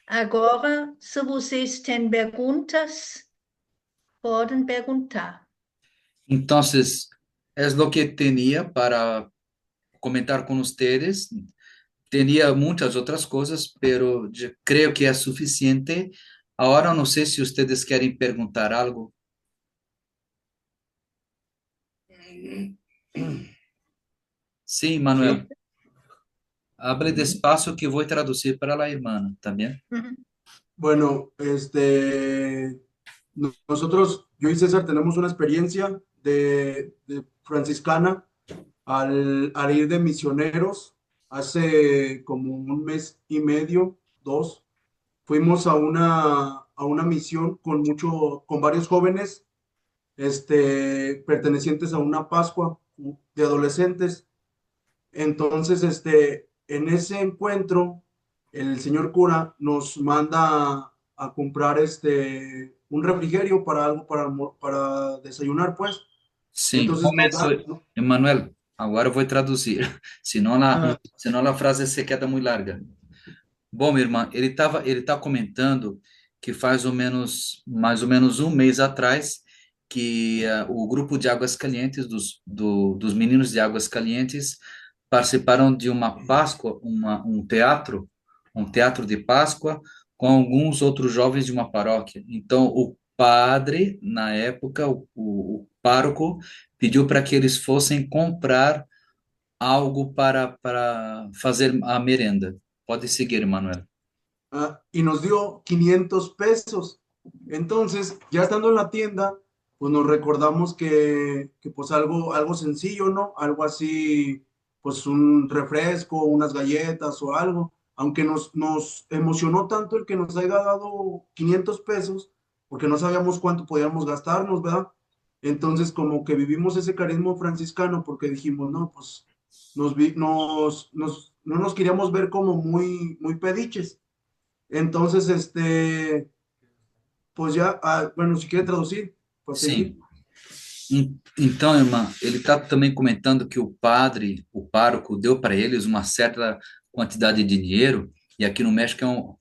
Agora, se vocês têm perguntas, podem perguntar. Então, é o que tinha para comentar com vocês. Tinha muitas outras coisas, pero creio que é suficiente. Agora, não sei se vocês querem perguntar algo. Sim, Manuel. Hable despacio que voy a traducir para la hermana también. Bueno, nosotros, yo y César, tenemos una experiencia de franciscana al ir de misioneros hace como un mes y medio, dos. Fuimos a una misión con varios jóvenes pertenecientes a una Pascua de adolescentes. Entonces, en ese encuentro, el señor cura nos manda a comprar un refrigerio para algo para desayunar, pues. Sim, Entonces nos momento, Emanuel, agora eu vou traduzir, senão a frase se queda muito larga. Bom, minha irmã, ele tá comentando que faz mais ou menos um mês atrás que o grupo de Águas Calientes, dos meninos de Águas Calientes, participaram de uma Páscoa, um teatro de Páscoa com alguns outros jovens de uma paróquia. Então, o padre, na época, o pároco, pediu para que eles fossem comprar algo para fazer a merenda. Pode seguir, Manuel. Y nos dio 500 pesos. Entonces, ya estando en la tienda, pues nos recordamos que pues algo sencillo, ¿no? Algo así, pues un refresco, unas galletas o algo. aunque nos emocionó tanto el que nos haya dado 500 pesos, porque no sabíamos cuánto podíamos gastarnos, ¿verdad? Entonces, como que vivimos ese carisma franciscano porque dijimos, no, pues no nos queríamos ver como muy pediches. Entonces, pues ya, bueno, si quiere traducir, para seguir. Sim. Então, irmã, ele está também comentando que o padre, o pároco, deu para eles uma certa quantidade de dinheiro, e aqui no México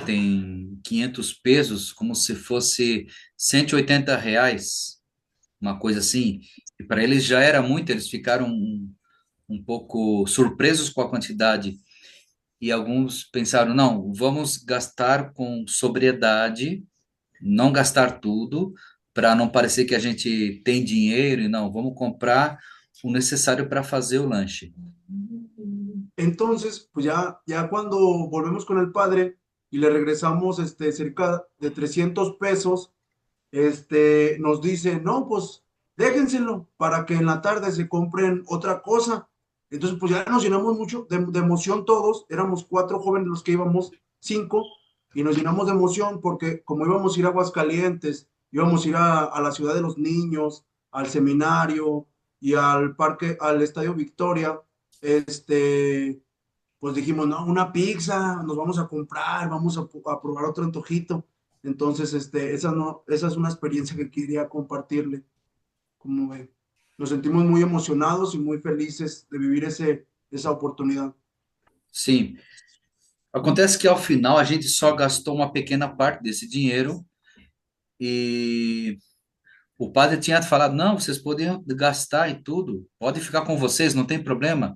tem 500 pesos, como se fosse R$ 180, uma coisa assim. E para eles já era muito, eles ficaram um pouco surpresos com a quantidade. E alguns pensaram, não, vamos gastar com sobriedade, não gastar tudo, para não parecer que a gente tem dinheiro, e não, vamos comprar o necessário para fazer o lanche. Entonces, pues ya cuando volvemos con el padre y le regresamos cerca de 300 pesos, nos dice, no, pues déjenselo para que en la tarde se compren otra cosa. Entonces, pues ya nos llenamos mucho de emoción todos, éramos 4 jóvenes los que íbamos, 5, y nos llenamos de emoción porque como íbamos a ir a Aguascalientes, íbamos a ir a la ciudad de los niños, al seminario y al parque, al Estadio Victoria, pues dijimos, no, una pizza, nos vamos a comprar, vamos a probar otro antojito. Entonces, esa es una experiencia que quería compartirle. Como ve, nos sentimos muy emocionados y muy felices de vivir esa oportunidad. Sim. Acontece que ao final a gente só gastou uma pequena parte desse dinheiro e o padre tinha falado, não, vocês podem gastar e tudo, pode ficar com vocês, não tem problema.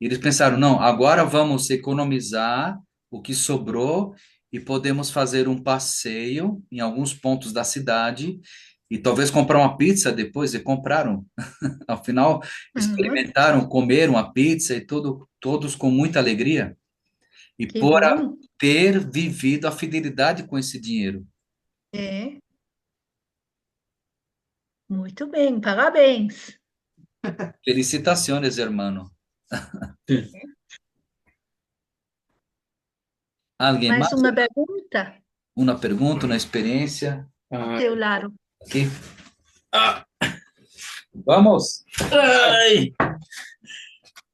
E eles pensaram, não, agora vamos economizar o que sobrou e podemos fazer um passeio em alguns pontos da cidade e talvez comprar uma pizza depois, e compraram. Ao final, Uhum. experimentaram, comeram a pizza e tudo, todos com muita alegria. E Que por bom. ter vivido a fidelidade com esse dinheiro. É, muito bem, parabéns. Felicitaciones, hermano. Alguém mais? Mais uma pergunta Uma pergunta, uma experiência? do teu lado. Aqui. Vamos! Ay.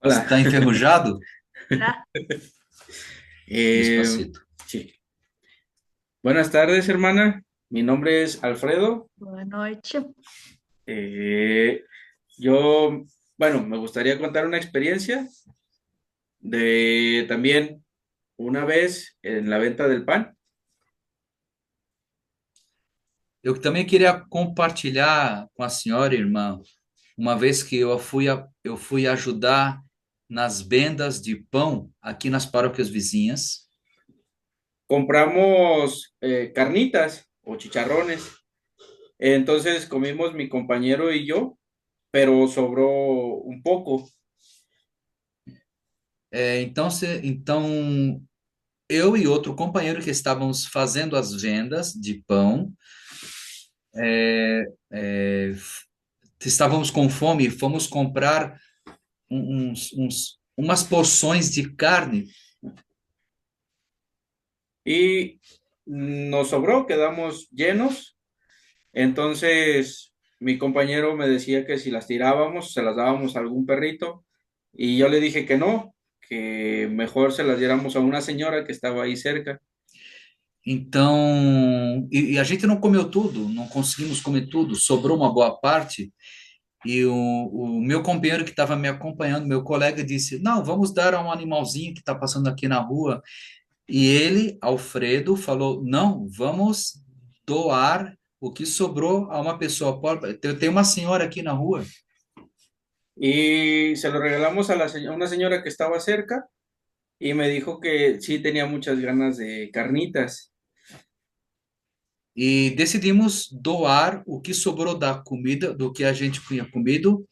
Hola. Está enferrujado? Tá? Despacito. Sí. Buenas tardes, hermana. Mi nombre es Alfredo. Boa noite. Yo, bueno, me gustaría contar una experiencia de también una vez en la venta del pan. Eu também queria compartilhar com a senhora, irmã, uma vez que eu fui ajudar nas vendas de pão aqui nas paróquias vizinhas. Compramos carnitas o chicharrones. Entonces comimos mi compañero y yo, pero sobró un poco. Então, eu e outro companheiro que estávamos fazendo as vendas de pão, estávamos com fome, fomos comprar umas porções de carne. Y nos sobró, quedamos llenos. Entonces mi compañero me decía que si las tirábamos, se las dábamos a algún perrito. Y yo le dije que no, que mejor se las diéramos a una señora que estaba ahí cerca. Então, e a gente não comeu tudo, não conseguimos comer tudo, sobrou uma boa parte. E o meu companheiro que estava me acompanhando, meu colega, disse: Não, vamos dar a um animalzinho que está passando aqui na rua. E ele, Alfredo, falou: Não, vamos doar o que sobrou a uma pessoa pobre. Tem uma senhora aqui na rua. Y se lo regalamos a una señora que estaba cerca y me dijo que sí tenía muchas ganas de carnitas. E decidimos doar o que sobrou da comida, do que a gente tinha comido.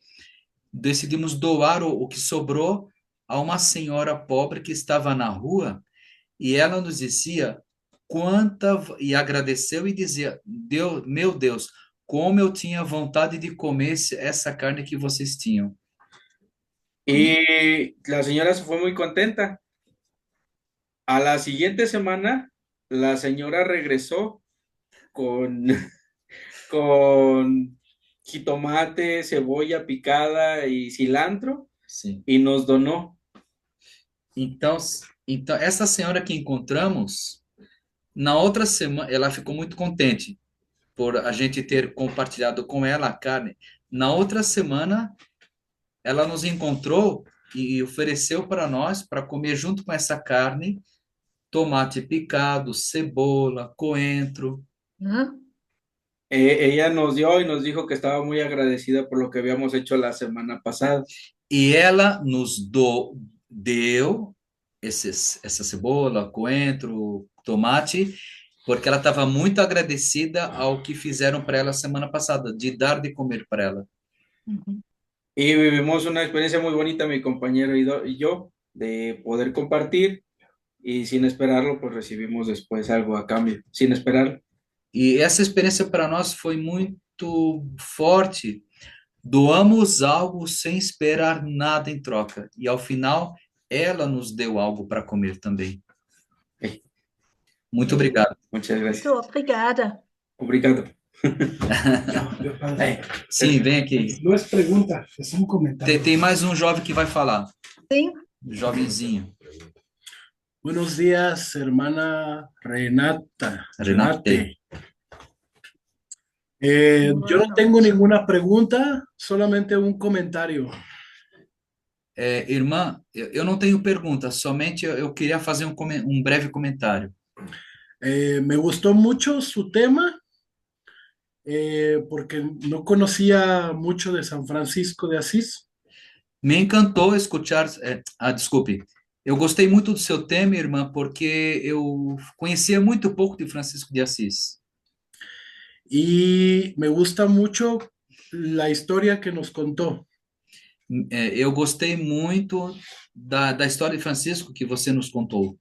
Decidimos doar o que sobrou a uma senhora pobre que estava na rua. E ela nos dizia e agradeceu e dizia: Deus, meu Deus, como eu tinha vontade de comer essa carne que vocês tinham. Y la señora se fue muy contenta. A la siguiente semana, la señora regresó con, con jitomate, cebolla picada y cilantro Sim. y nos donó. Então, então, essa senhora que encontramos, na outra semana, ela ficou muito contente por a gente ter compartilhado com ela a carne. Na outra semana, ela nos encontrou e ofereceu para nós, para comer junto com essa carne, tomate picado, cebola, coentro. Hã? Ella nos dio y nos dijo que estaba muy agradecida por lo que habíamos hecho la semana pasada. E ela deu essa cebola, coentro, tomate, porque ela estava muito agradecida ao que fizeram para ela semana passada, de dar de comer para ela. Uhum. Y vivimos una experiencia muy bonita, mi compañero y yo, de poder compartir y sin esperarlo, pues recibimos después algo a cambio, sin esperarlo. E essa experiência para nós foi muito forte. Doamos algo sem esperar nada em troca. E ao final, ela nos deu algo para comer também. Muito obrigado. Muchas gracias. Muito obrigada. Obrigado. Sim, vem aqui. No es pregunta, es un comentario. Tem mais um jovem que vai falar. Sim. Jovenzinho. Buenos días, hermana Renata. Renate. Yo no tengo ninguna pregunta, solamente un comentario. Irmã, eu não tenho pergunta, somente eu queria fazer um breve comentário. Me gustó mucho su tema, porque no conocía mucho de San Francisco de Asís. Me encantou escutar. Desculpe. Eu gostei muito do seu tema, irmã, porque eu conhecia muito pouco de Francisco de Assis. Y me gusta mucho la historia que nos contó. Eu gostei muito da história de Francisco que você nos contou.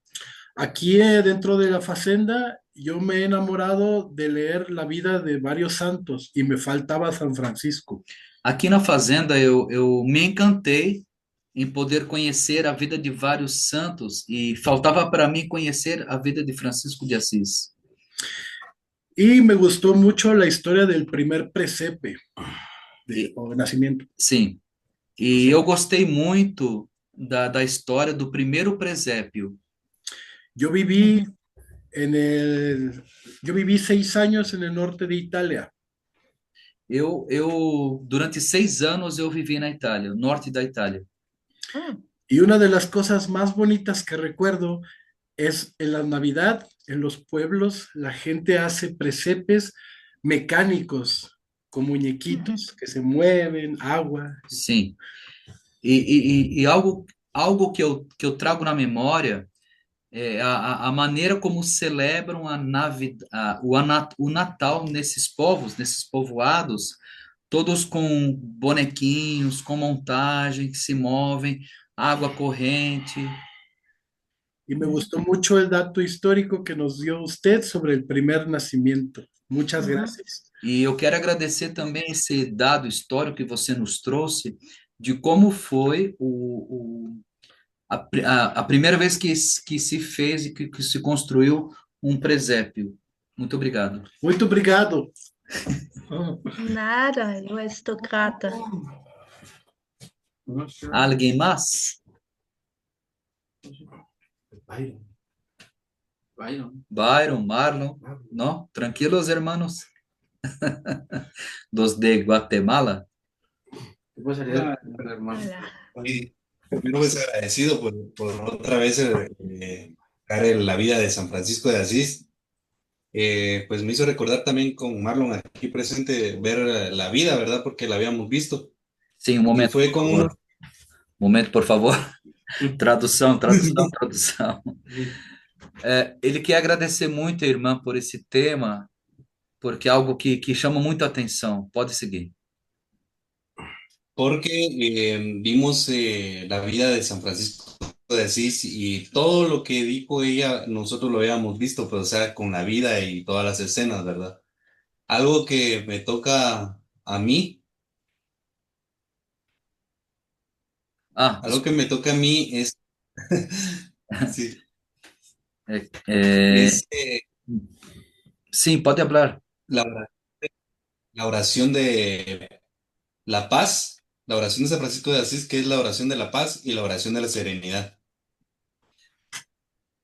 Aquí dentro de la Facenda, yo me he enamorado de leer la vida de varios santos y me faltaba San Francisco. Aqui na Fazenda, eu me encantei em poder conhecer a vida de vários santos y faltava para mim conhecer a vida de Francisco de Assis. Y me gustó mucho la historia del primer presepe de nacimiento. Sim. E eu gostei muito da história do primeiro presépio. Yo viví yo viví 6 años en el norte de Italia. Durante 6 anos, eu vivi na Itália, norte da Itália. Y una de las cosas más bonitas que recuerdo es en la Navidad, en los pueblos, la gente hace presepes mecánicos con muñequitos que se mueven, agua. Sim. E algo que eu trago na memória é a maneira como celebram o Natal nesses povos, nesses povoados, todos com bonequinhos, com montagem, que se movem, água corrente. Y me gustó mucho el dato histórico que nos dio usted sobre el primer nacimiento. Muchas gracias. E eu quero agradecer também esse dado histórico que você nos trouxe de como foi a primeira vez que se fez e que se construiu um presépio. Muito obrigado. Muito obrigado. Nada, eu estou grata. Alguém mais? Byron, Marlon, ¿no? Tranquilos, hermanos. Dos de Guatemala. Olá. Y primero pues agradecido por otra vez dar la vida de San Francisco de Asís. Pues me hizo recordar también con Marlon aquí presente ver la vida, ¿verdad? Porque la habíamos visto. Sim, um momento, Foi por com- favor. Momento, por favor. Tradução. Ele quer agradecer muito a irmã por esse tema, porque é algo que chama muito a atenção. Pode seguir. Porque vimos la vida de San Francisco de Asís y todo lo que dijo ella, nosotros lo habíamos visto, pero o sea, con la vida y todas las escenas, ¿verdad? Algo que me toca a mí, algo que me toca a mí es, sí, Es Sim, pode falar. la, ora- la oración de la paz, la oración de San Francisco de Asís, que es la oración de la paz y la oración de la serenidad.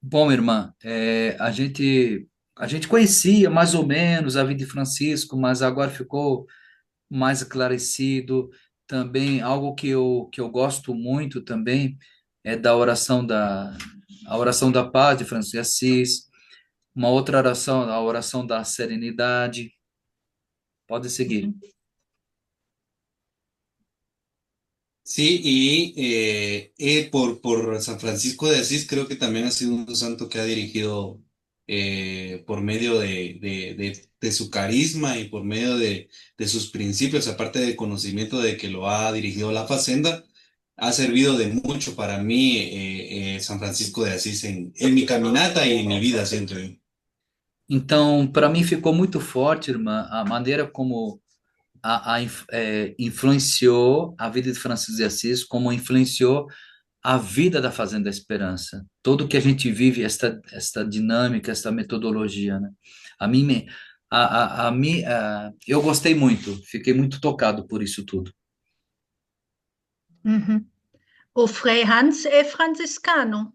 Bom, irmã, a gente conhecia mais ou menos a vida de Francisco, mas agora ficou mais esclarecido. Também algo que eu gosto muito também é da a oração da paz de Francisco de Assis. Uma outra oração, a oração da serenidade. Pode seguir. Sí, y por San Francisco de Asís creo que también ha sido un santo que ha dirigido por medio de su carisma y por medio de sus principios, aparte del conocimiento de que lo ha dirigido la Facenda, ha servido de mucho para mí San Francisco de Asís en mi caminata y en mi vida, siento yo. Então, para mim ficou muito forte, irmã, a maneira como influenciou a vida de Francisco de Assis, como influenciou a vida da Fazenda da Esperança. Tudo que a gente vive, esta dinâmica, esta metodologia, né? A mim, eu gostei muito, fiquei muito tocado por isso tudo. Uhum. O Frei Hans é franciscano.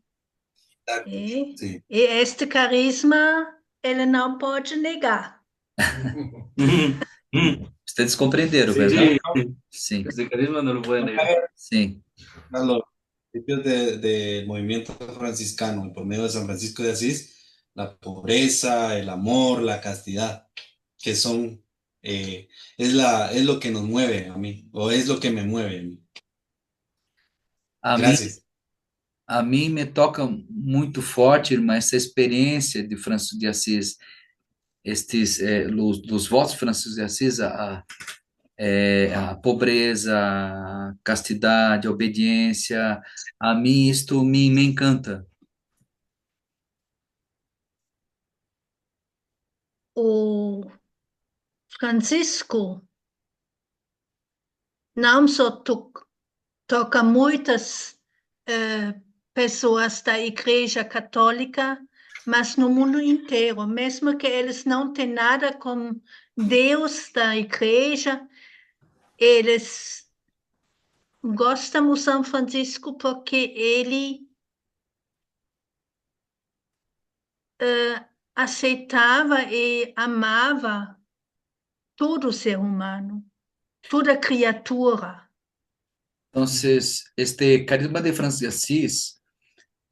Sí. E este carisma ele não pode negar. Vocês compreenderam, Sí, verdade? no, Sim, ese carisma no lo pueden negar. sim. Los principios del movimiento franciscano, por medio de San Francisco de Asís, la pobreza, el amor, la castidad, que son, es lo que nos mueve a mí, o es lo que me mueve a mí. A mim, Gracias. a mim me toca muito forte, irmã, essa experiência de Francisco de Assis, dos votos de Francisco de Assis, a pobreza, a castidade, a obediência. A mim isto me encanta. O Francisco não só toca muitas pessoas da Igreja Católica, mas no mundo inteiro, mesmo que eles não tenham nada com Deus da Igreja, eles gostam do São Francisco porque ele aceitava e amava todo ser humano, toda criatura. Então, este carisma de Francisco de Assis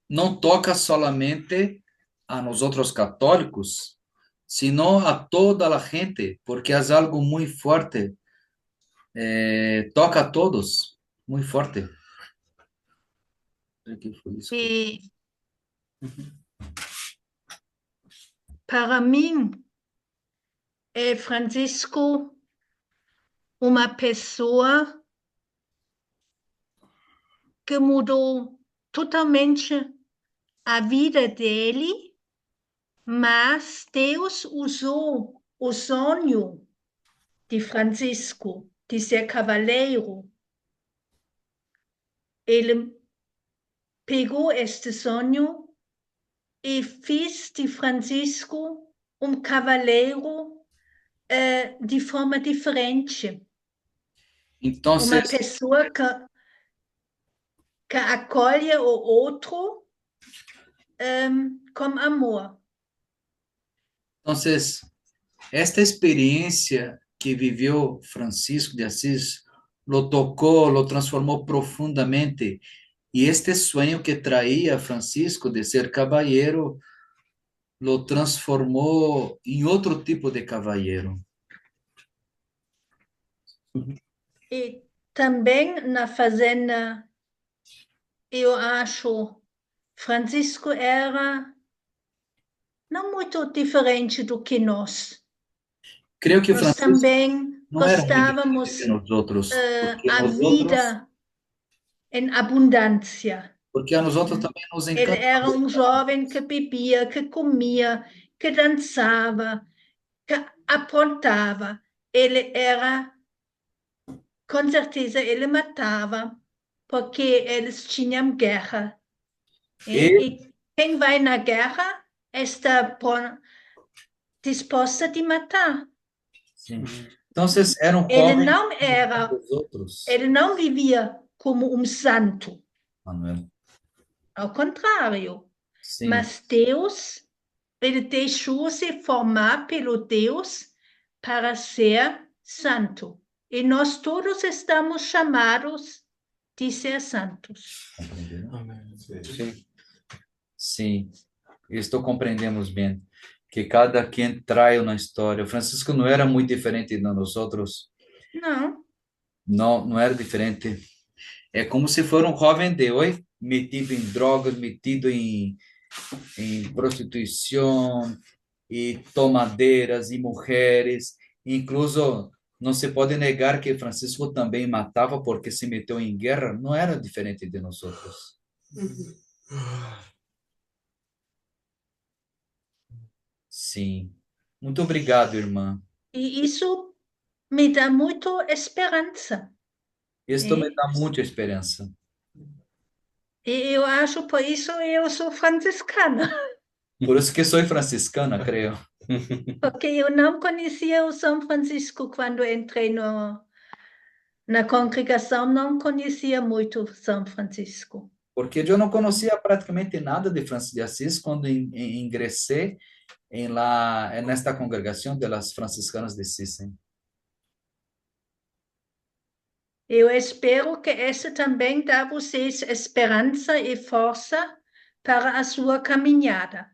não toca solamente a nós outros católicos, sino a toda a gente, porque é algo muito forte, toca a todos, muito forte. Que foi isso? E para mim, Francisco uma pessoa que mudou totalmente a vida dele, mas Deus usou o sonho de Francisco de ser cavaleiro. Ele pegou este sonho e fez de Francisco cavaleiro de forma diferente. Então, Uma pessoa que acolhe o outro com amor. Então, esta experiência que viveu Francisco de Assis lo tocou, lo transformou profundamente. E este sonho que traía Francisco de ser caballero lo transformou em outro tipo de caballero. E também na fazenda, eu acho, Francisco era não muito diferente do que nós. Creio que Nós Francisco também não era muito gostávamos diferente de nós outros, porque a nós vida em abundância. porque a nós outros também nos Ele encanta. era jovem que bebia, que comia, que dançava, que aprontava. Ele era, com certeza, ele matava, porque eles tinham guerra. E quem vai na guerra está disposta de matar. Sim. Então, vocês eram Ele jovens não era, dos outros, ele não vivia como um santo, Manuel. ao contrário. Sim, Mas Deus, ele deixou-se formar pelo Deus para ser santo. E nós todos estamos chamados de ser santos. compreenderam? Sí. Sim, estou compreendemos bem que cada quem traiu na história. O Francisco não era muito diferente de nós outros. Não, Não era diferente. É como se fosse um jovem de hoje, metido em drogas, metido em prostituição, e tomadeiras, e mulheres. Incluso, não se pode negar que Francisco também matava porque se meteu em guerra. Não era diferente de nós outros. Sim. Muito obrigado, irmã. e isso me dá muito esperança. Isso me É. dá muita esperança. E eu acho, por isso eu sou franciscana, Por isso que sou franciscana, creio. porque eu não conhecia o São Francisco quando entrei na congregação, não conhecia muito São Francisco. Porque eu não conhecia praticamente nada de Francisco de Assis quando ingressei nesta congregação das franciscanas de Sisen. Eu espero que essa também dá a vocês esperança e força para a sua caminhada.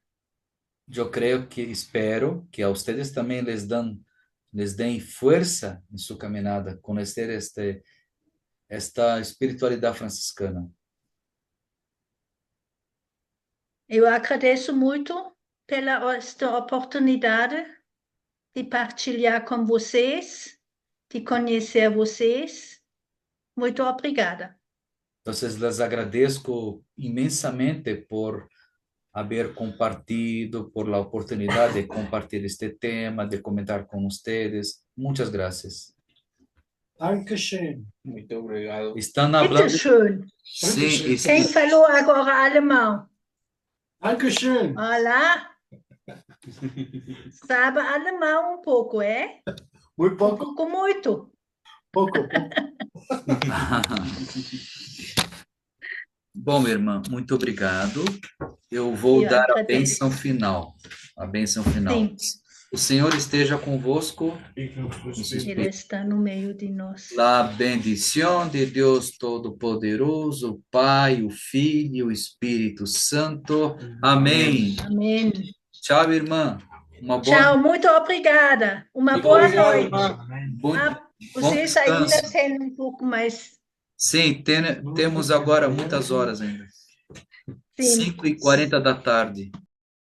Eu creio que espero que a vocês também les deem força em sua caminhada, conhecer esta espiritualidade franciscana. Eu agradeço muito pela esta oportunidade de partilhar com vocês, de conhecer vocês. Muito obrigada. Então, les agradeço imensamente por haber compartido, por la oportunidad de compartir este tema, de comentar con ustedes. Muchas gracias. Dankeschön. Muito obrigado. Están Bitte hablando... schön. Sí, Quem falou agora alemão? Dankeschön. Olá. Sabe alemão um pouco, é? Muy Um poco, pouco muito. poco. Bom, minha irmã, muito obrigado. Eu vou Eu dar a agradeço. bênção final. A bênção final. Sim, O Senhor esteja convosco. Ele está no meio de nós. La bendición de Dios Todopoderoso, o Pai, o Filho e o Espírito Santo. Amém. Amém. Tchau, irmã. Uma boa Tchau, muito obrigada. Uma boa Obrigado, noite. irmã. bom Vocês descanso. ainda têm um pouco mais. Sim, temos agora muitas horas ainda. Sim. 5h40 da tarde.